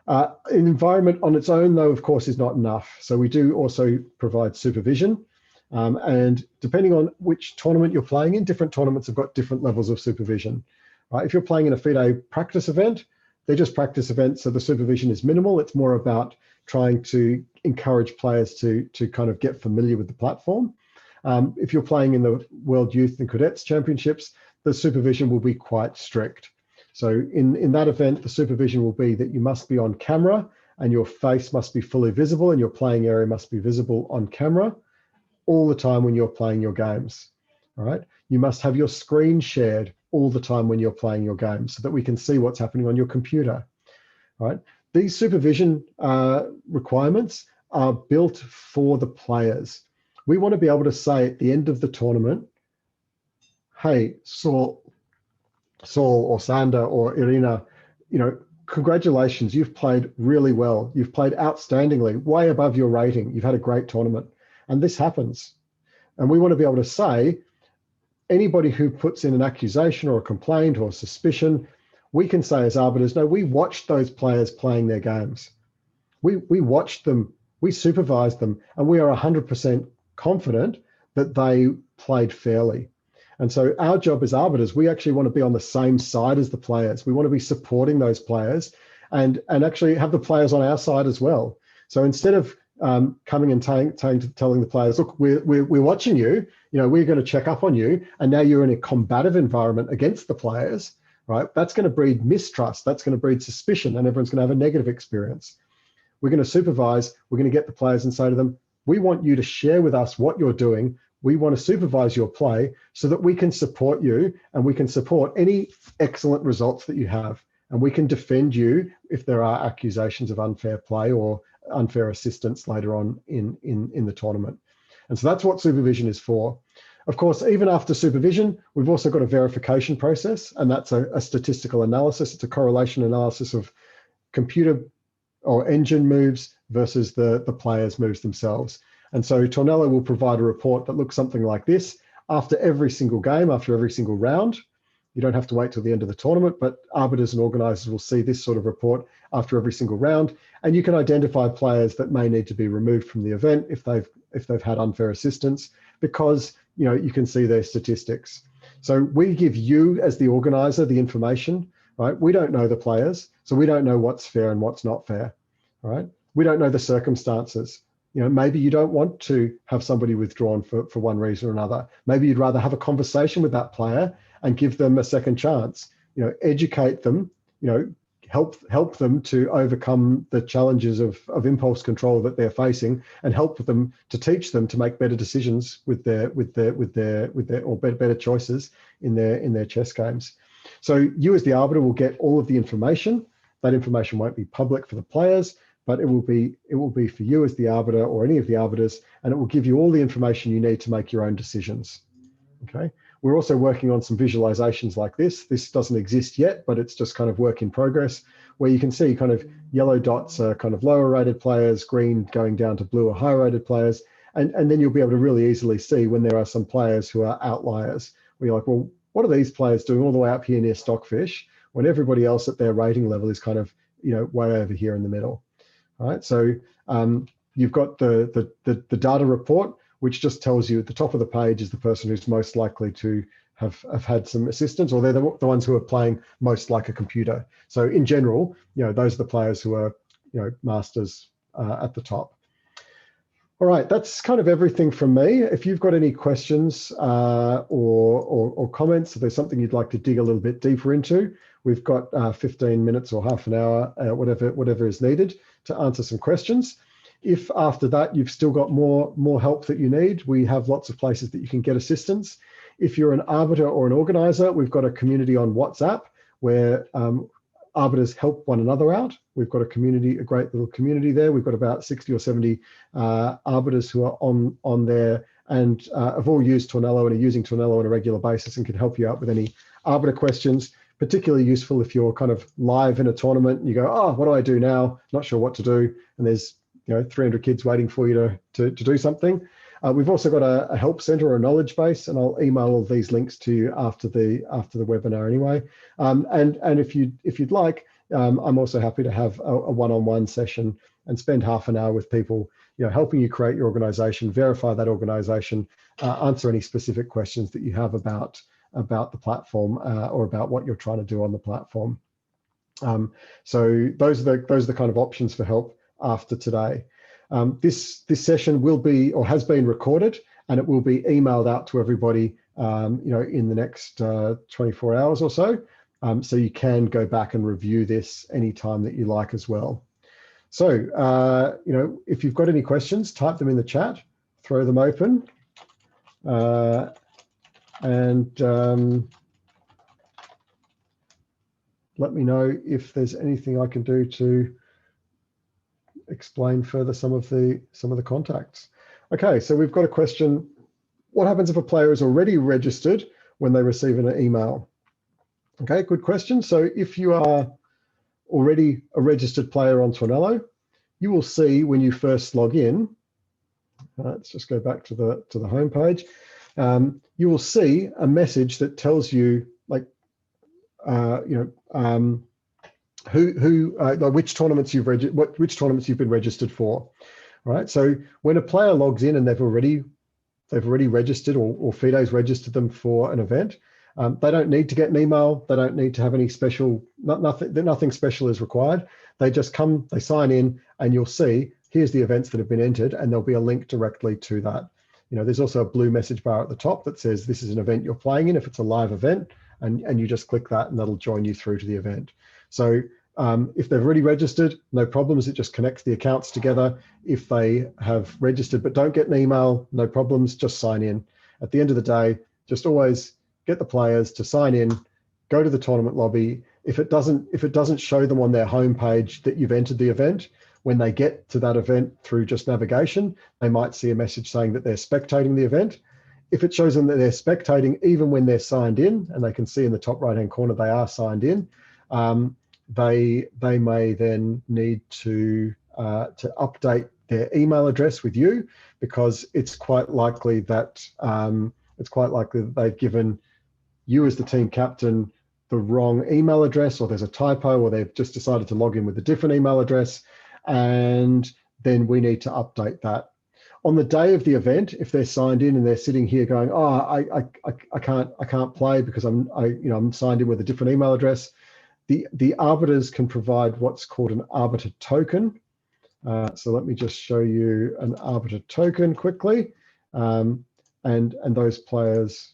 An environment on its own, though, of course, is not enough. So we do also provide supervision. And depending on which tournament you're playing in, different tournaments have got different levels of supervision. Right? If you're playing in a FIDE practice event, they're just practice events, so the supervision is minimal. It's more about trying to encourage players to kind of get familiar with the platform. If you're playing in the World Youth and Cadets Championships, the supervision will be quite strict. So in that event, the supervision will be that you must be on camera and your face must be fully visible and your playing area must be visible on camera all the time when you're playing your games. All right. You must have your screen shared all the time when you're playing your games so that we can see what's happening on your computer. All right. These supervision requirements are built for the players. We want to be able to say at the end of the tournament, hey, Saul or Sander or Irina, congratulations, you've played really well. You've played outstandingly, way above your rating. You've had a great tournament. And this happens. And we want to be able to say, anybody who puts in an accusation or a complaint or a suspicion, we can say as arbiters, no, we watched those players playing their games. We watched them, we supervised them, and we are 100% confident that they played fairly. And so our job as arbiters, we actually want to be on the same side as the players. We want to be supporting those players and actually have the players on our side as well. So instead of coming and telling the players, look, we're watching you, we're going to check up on you, and now you're in a combative environment against the players, right? That's going to breed mistrust. That's going to breed suspicion, and everyone's going to have a negative experience. We're going to supervise. We're going to get the players and say to them, we want you to share with us what you're doing. We want to supervise your play so that we can support you and we can support any excellent results that you have. And we can defend you if there are accusations of unfair play or unfair assistance later on in the tournament. And so that's what supervision is for. Of course, even after supervision, we've also got a verification process, and that's a statistical analysis. It's a correlation analysis of computer or engine moves versus the players' moves themselves. And so Tornello will provide a report that looks something like this after every single game, after every single round. You don't have to wait till the end of the tournament, but arbiters and organisers will see this sort of report after every single round. And you can identify players that may need to be removed from the event if they've had unfair assistance, because you can see their statistics. So we give you as the organizer the information, right? We don't know the players, so we don't know what's fair and what's not fair, right? We don't know the circumstances. You know, maybe you don't want to have somebody withdrawn for one reason or another. Maybe you'd rather have a conversation with that player and give them a second chance. You know, educate them, you know, help them to overcome the challenges of impulse control that they're facing, and help them to teach them to make better decisions with their or better choices in their chess games. So you as the arbiter will get all of the information. That information won't be public for the players, but it will be for you as the arbiter or any of the arbiters, and it will give you all the information you need to make your own decisions. Okay. We're also working on some visualizations like this. This doesn't exist yet, but it's just kind of work in progress, where you can see kind of yellow dots are kind of lower rated players, green going down to blue or higher rated players. And then you'll be able to really easily see when there are some players who are outliers, where you're like, well, what are these players doing all the way up here near Stockfish when everybody else at their rating level is kind of, you know, way over here in the middle. All right. So you've got the data report, which just tells you at the top of the page is the person who's most likely to have had some assistance, or they're the ones who are playing most like a computer. So in general, you know, those are the players who are, you know, masters at the top. All right, that's kind of everything from me. If you've got any questions or comments, if there's something you'd like to dig a little bit deeper into, we've got 15 minutes or half an hour, whatever is needed to answer some questions. If after that you've still got more help that you need, we have lots of places that you can get assistance. If you're an arbiter or an organizer, we've got a community on WhatsApp where arbiters help one another out. We've got a community, a great little community there. We've got about 60 or 70 arbiters who are on there and have all used Tornello and are using Tornello on a regular basis and can help you out with any arbiter questions. Particularly useful if you're kind of live in a tournament and you go, oh, what do I do now? Not sure what to do. And there's 300 kids waiting for you to do something. We've also got a help center or a knowledge base, and I'll email all these links to you after the webinar anyway. And if you'd like, I'm also happy to have a one-on-one session and spend half an hour with people, you know, helping you create your organization, verify that organization, answer any specific questions that you have about the platform or about what you're trying to do on the platform. So those are the kind of options for help after today. This session will be or has been recorded, and it will be emailed out to everybody you know, in the next 24 hours or so. So you can go back and review this anytime that you like as well. So you know, if you've got any questions, type them in the chat, throw them open, and let me know if there's anything I can do to explain further some of the contacts. Okay, so we've got a question. What happens if a player is already registered when they receive an email? Okay, good question. So if you are already a registered player on Tornello, you will see when you first log in, let's just go back to the home page, you will see a message that tells you, like, you know, which tournaments you've been registered for, right? So when a player logs in and they've already registered or FIDE's registered them for an event, they don't need to get an email. They don't need to have any special, nothing special is required. They just come, they sign in, and you'll see here's the events that have been entered, and there'll be a link directly to that. You know, there's also a blue message bar at the top that says this is an event you're playing in if it's a live event, and you just click that and that'll join you through to the event. So if they've already registered, no problems. It just connects the accounts together. If they have registered but don't get an email, no problems, just sign in. At the end of the day, just always get the players to sign in, go to the tournament lobby. If it doesn't show them on their homepage that you've entered the event, when they get to that event through just navigation, they might see a message saying that they're spectating the event. If it shows them that they're spectating even when they're signed in, and they can see in the top right-hand corner they are signed in, they may then need to update their email address with you, because it's quite likely that they've given you as the team captain the wrong email address, or there's a typo, or they've just decided to log in with a different email address, and then we need to update that. On the day of the event, if they're signed in and they're sitting here going, oh, I can't play because I'm signed in with a different email address, the arbiters can provide what's called an arbiter token. So let me just show you an arbiter token quickly, and those players.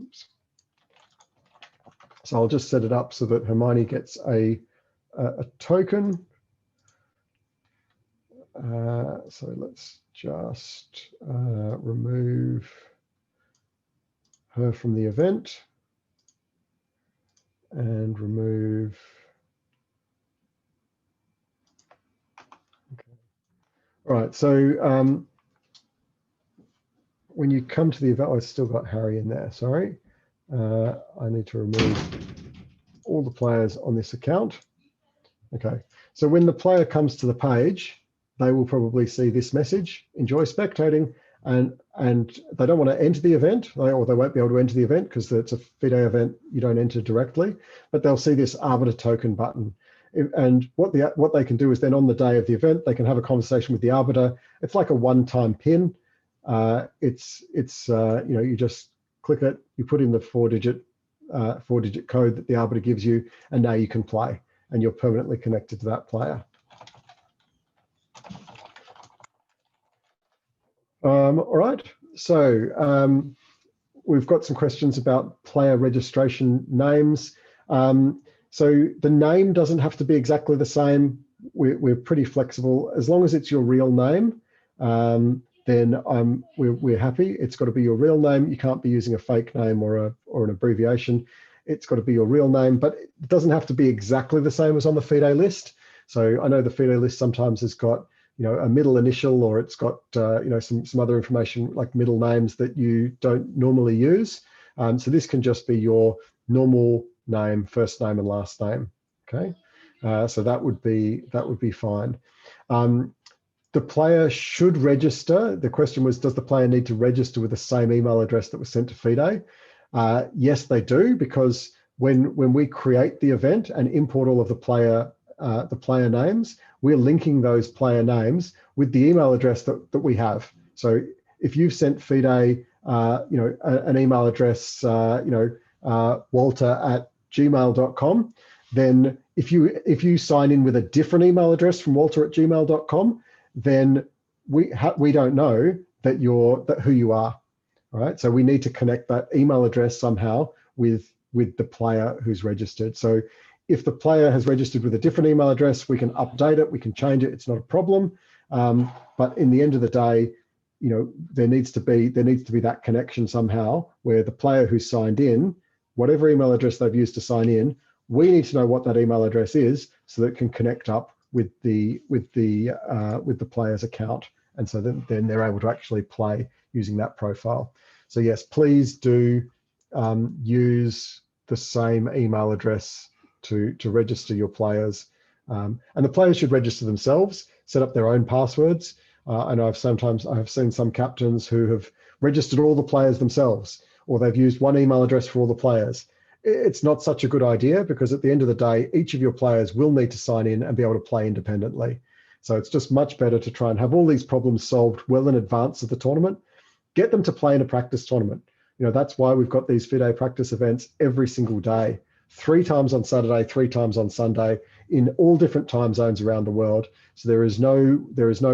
Oops. So I'll just set it up so that Hermione gets a token. So let's just remove her from the event and remove. Okay. All right, so when you come to the event, I've still got Harry in there, sorry. I need to remove all the players on this account. Okay, so when the player comes to the page, they will probably see this message, enjoy spectating, and they don't want to enter the event, or they won't be able to enter the event because it's a FIDE event, you don't enter directly, but they'll see this Arbiter Token button. And what they can do is then on the day of the event, they can have a conversation with the Arbiter. It's like a one-time pin. You just click it, you put in the four-digit code that the Arbiter gives you, and now you can play, and you're permanently connected to that player. All right, so we've got some questions about player registration names. So the name doesn't have to be exactly the same. We're pretty flexible. As long as it's your real name, then we're happy. It's got to be your real name. You can't be using a fake name or an abbreviation. It's got to be your real name, but it doesn't have to be exactly the same as on the FIDE list. So I know the FIDE list sometimes has got a middle initial, or it's got some other information like middle names that you don't normally use. So this can just be your normal name, first name and last name. Okay, so that would be fine. The player should register. The question was, does the player need to register with the same email address that was sent to FIDE? Yes, they do, because when we create the event and import all of the player names, we're linking those player names with the email address that we have. So if you've sent FIDE, an email address, walter@gmail.com, then if you sign in with a different email address from walter@gmail.com, then we don't know that who you are. All right, so we need to connect that email address somehow with the player who's registered. So if the player has registered with a different email address, we can update it, we can change it, it's not a problem. But in the end of the day, there needs to be that connection somehow where the player who signed in, whatever email address they've used to sign in, we need to know what that email address is so that it can connect up with the player's account, and so then they're able to actually play using that profile. So yes, please do use the same email address to register your players, and the players should register themselves, set up their own passwords. I know I have seen some captains who have registered all the players themselves, or they've used one email address for all the players. It's not such a good idea, because at the end of the day, each of your players will need to sign in and be able to play independently. So it's just much better to try and have all these problems solved well in advance of the tournament. Get them to play in a practice tournament. That's why we've got these FIDE practice events every single day, 3 times on Saturday, 3 times on Sunday, in all different time zones around the world. So there is no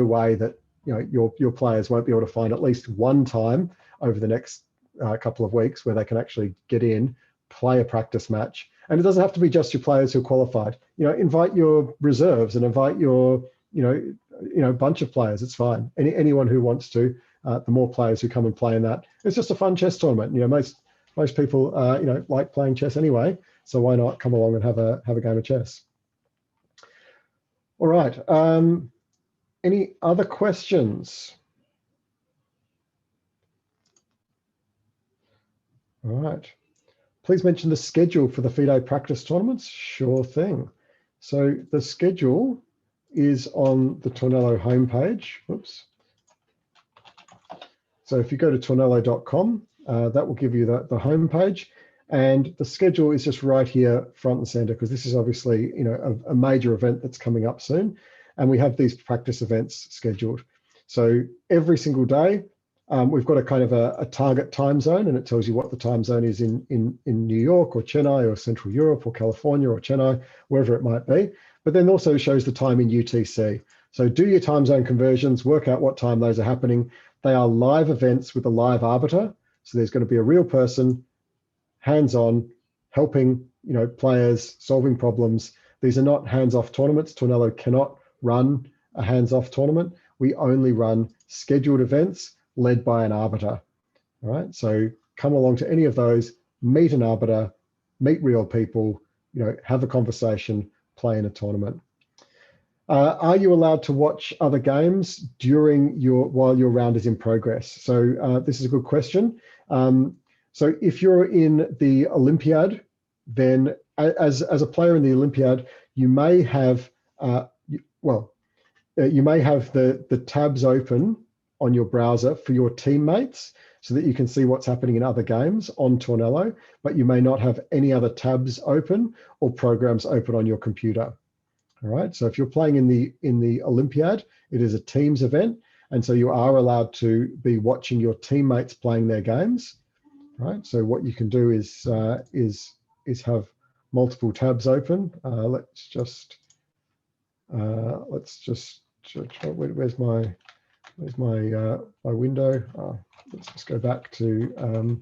way that your players won't be able to find at least one time over the next couple of weeks where they can actually get in, play a practice match. And it doesn't have to be just your players who are qualified. Invite your reserves and invite your bunch of players. It's fine. Anyone who wants to. The more players who come and play in that, it's just a fun chess tournament. Most people like playing chess anyway, so why not come along and have a game of chess? All right. Any other questions? All right. Please mention the schedule for the FIDE practice tournaments. Sure thing. So the schedule is on the Tornelo homepage. Oops. So if you go to tornelo.com, that will give you the homepage, and the schedule is just right here, front and center, because this is obviously a major event that's coming up soon, and we have these practice events scheduled. So every single day, we've got a kind of a target time zone, and it tells you what the time zone is in New York or Chennai or Central Europe or California or Chennai, wherever it might be. But then also shows the time in UTC. So do your time zone conversions, work out what time those are happening. They are live events with a live arbiter. So there's going to be a real person, hands-on, helping players, solving problems. These are not hands-off tournaments. Tornello cannot run a hands-off tournament. We only run scheduled events led by an arbiter. All right, so come along to any of those, meet an arbiter, meet real people, have a conversation, play in a tournament. Are you allowed to watch other games while your round is in progress? So this is a good question. So if you're in the Olympiad, then as a player in the Olympiad, you may have you may have the tabs open on your browser for your teammates so that you can see what's happening in other games on Tornello, but you may not have any other tabs open or programs open on your computer. All right, so if you're playing in the Olympiad, it is a teams event, and so you are allowed to be watching your teammates playing their games. Right, so what you can do is have multiple tabs open. Let's just where's my window? Let's just go back to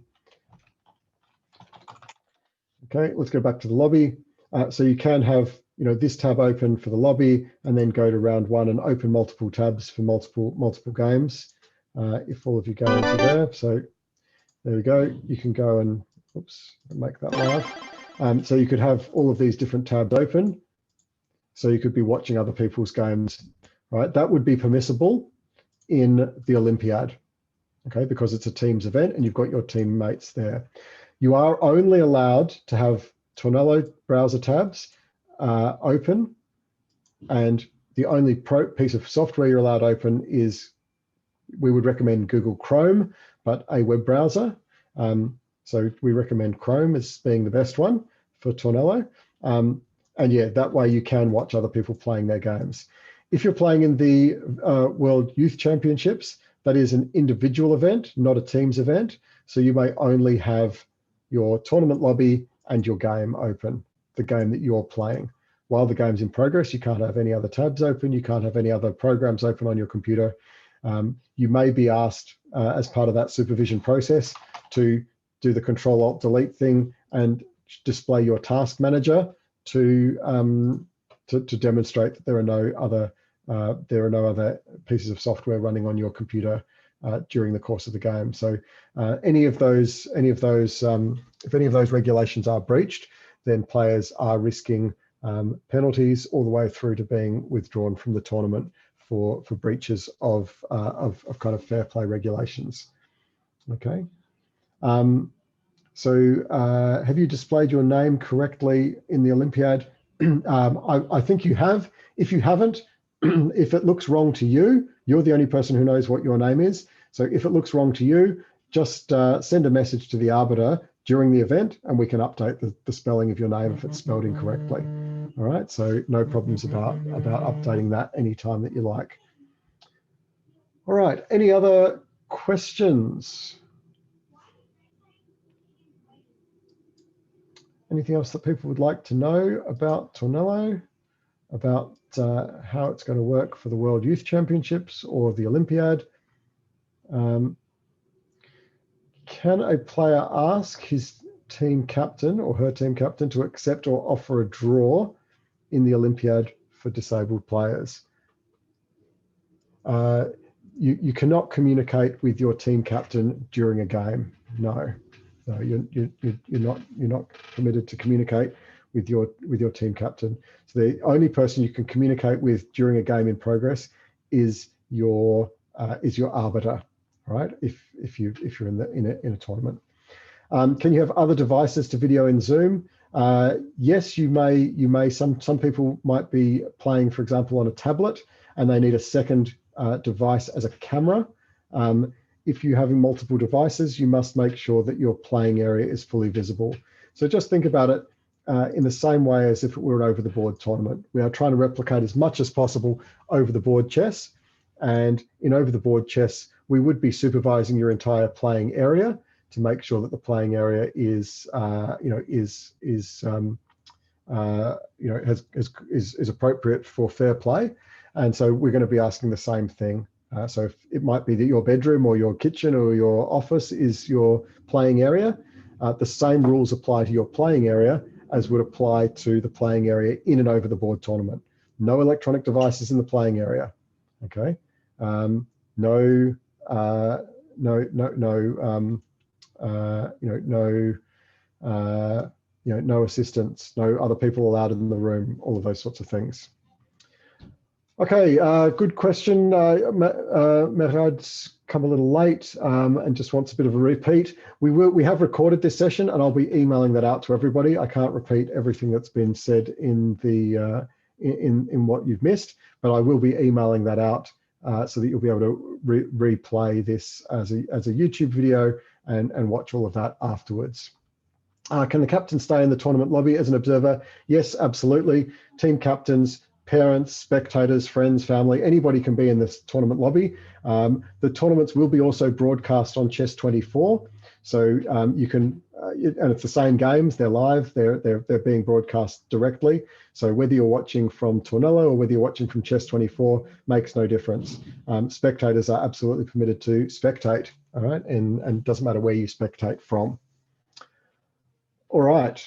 okay. Let's go back to the lobby. So you can have this tab open for the lobby, and then go to round one and open multiple tabs for multiple games. If all of you go into there, so there we go. You can go and make that live. So you could have all of these different tabs open. So you could be watching other people's games, right? That would be permissible in the Olympiad, okay, because it's a teams event and you've got your teammates there. You are only allowed to have Tornello browser tabs open, and the only piece of software you're allowed open is, we would recommend Google Chrome, but a web browser. So we recommend Chrome as being the best one for Tornello. And yeah, that way you can watch other people playing their games. If you're playing in the World Youth Championships, that is an individual event, not a teams event. So you may only have your tournament lobby and your game open, the game that you're playing. While the game's in progress, you can't have any other tabs open. You can't have any other programs open on your computer. You may be asked as part of that supervision process to do the Control-Alt-Delete thing and display your task manager to demonstrate that there are no other pieces of software running on your computer during the course of the game. So if any of those regulations are breached, then players are risking penalties all the way through to being withdrawn from the tournament for breaches of kind of fair play regulations. Okay. So have you displayed your name correctly in the Olympiad? I think you have. If you haven't, if it looks wrong to you, you're the only person who knows what your name is. So if it looks wrong to you, just send a message to the arbiter during the event, and we can update the spelling of your name if it's spelled incorrectly. All right, so no problems about updating that anytime that you like. All right, any other questions? Anything else that people would like to know about Tornello, about how it's going to work for the World Youth Championships or the Olympiad? Can a player ask his team captain or her team captain to accept or offer a draw in the Olympiad for disabled players? You cannot communicate with your team captain during a game. No, you're not permitted to communicate with your team captain. So the only person you can communicate with during a game in progress is your arbiter, right? If you're in a tournament. Can you have other devices to video in Zoom? Yes, you may. Some people might be playing, for example, on a tablet, and they need a second device as a camera. If you're having multiple devices, you must make sure that your playing area is fully visible. So just think about it in the same way as if it were an over-the-board tournament. We are trying to replicate as much as possible over-the-board chess, And in over the board chess, we would be supervising your entire playing area to make sure that the playing area is is appropriate for fair play. And so we're going to be asking the same thing. So it might be that your bedroom or your kitchen or your office is your playing area. The same rules apply to your playing area as would apply to the playing area in and over the board tournament. No electronic devices in the playing area. Okay. No assistants, no other people allowed in the room, all of those sorts of things. Okay, good question. Mehrad's come a little late and just wants a bit of a repeat. We have recorded this session, and I'll be emailing that out to everybody. I can't repeat everything that's been said in the in what you've missed, but I will be emailing that out so that you'll be able to replay this as a YouTube video and watch all of that afterwards. Can the captain stay in the tournament lobby as an observer? Yes, absolutely. Team captains, parents, spectators, friends, family, anybody can be in this tournament lobby. The tournaments will be also broadcast on Chess24. So you can, and it's the same games, they're live, they're being broadcast directly. So whether you're watching from Tornelo or whether you're watching from Chess24 makes no difference. Spectators are absolutely permitted to spectate, all right? And it doesn't matter where you spectate from. All right.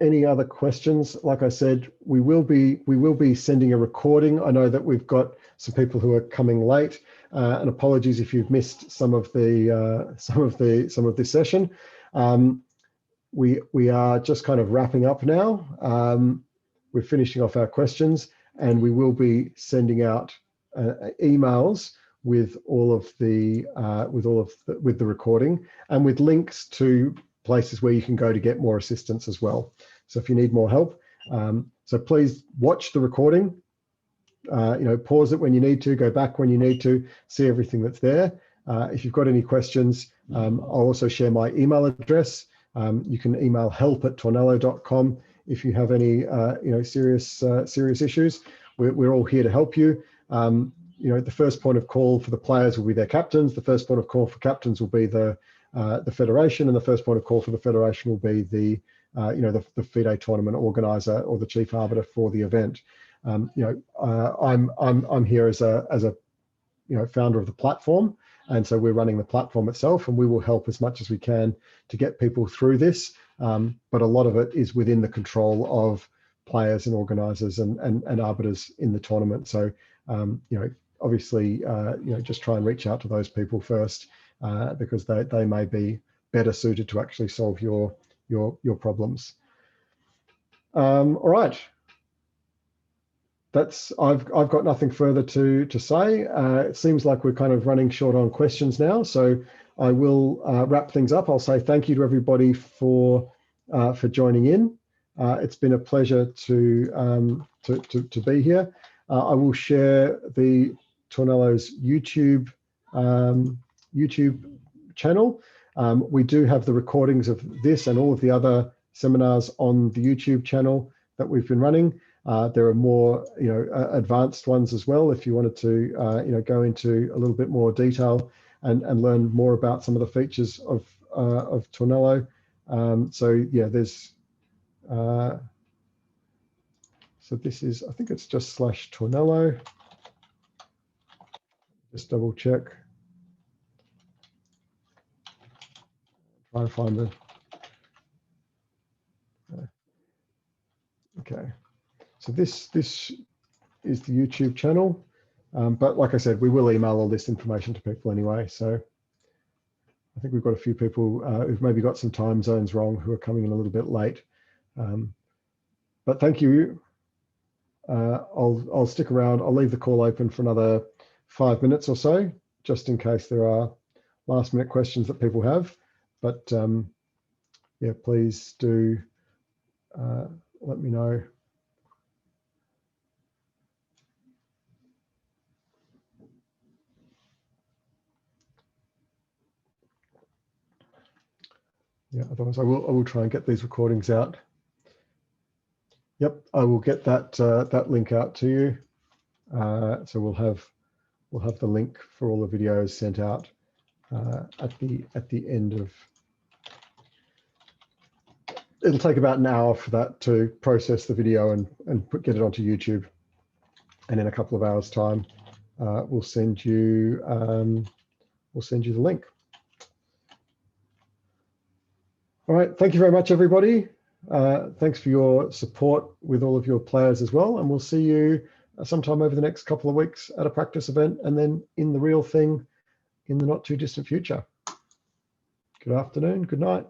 Any other questions? Like I said, we will be sending a recording. I know that we've got some people who are coming late, and apologies if you've missed some of this session. We are just kind of wrapping up now. We're finishing off our questions, and we will be sending out emails with the recording and with links to places where you can go to get more assistance as well. So if you need more help, so please watch the recording, pause it when you need to, go back when you need to, see everything that's there. If you've got any questions, I'll also share my email address. You can email help@tornello.com if you have any serious issues. We're all here to help you. The first point of call for the players will be their captains. The first point of call for captains will be the federation, and the first point of call for the federation will be the FIDE tournament organizer or the chief arbiter for the event. I'm here as a founder of the platform, and so we're running the platform itself, and we will help as much as we can to get people through this. But a lot of it is within the control of players and organizers and arbiters in the tournament. So obviously just try and reach out to those people first. Because they may be better suited to actually solve your problems. All right, I've got nothing further to say. It seems like we're kind of running short on questions now, so I will wrap things up. I'll say thank you to everybody for joining in. It's been a pleasure to be here. I will share the Tornello's YouTube channel. We do have the recordings of this and all of the other seminars on the YouTube channel that we've been running. There are more advanced ones as well if you wanted to go into a little bit more detail and learn more about some of the features of Tornello. So yeah, there's so this is, I think it's just /Tornello. Just double check. Try and find the okay. So this is the YouTube channel, but like I said, we will email all this information to people anyway. So I think we've got a few people who've maybe got some time zones wrong who are coming in a little bit late. But thank you. I'll stick around. I'll leave the call open for another 5 minutes or so, just in case there are last minute questions that people have. But yeah, please do let me know. Yeah, otherwise I will try and get these recordings out. Yep, I will get that that link out to you. So we'll have the link for all the videos sent out at the end of. It'll take about an hour for that to process the video and get it onto YouTube. And in a couple of hours' time, we'll send you the link. All right, thank you very much, everybody. Thanks for your support with all of your players as well. And we'll see you sometime over the next couple of weeks at a practice event, and then in the real thing in the not too distant future. Good afternoon, good night.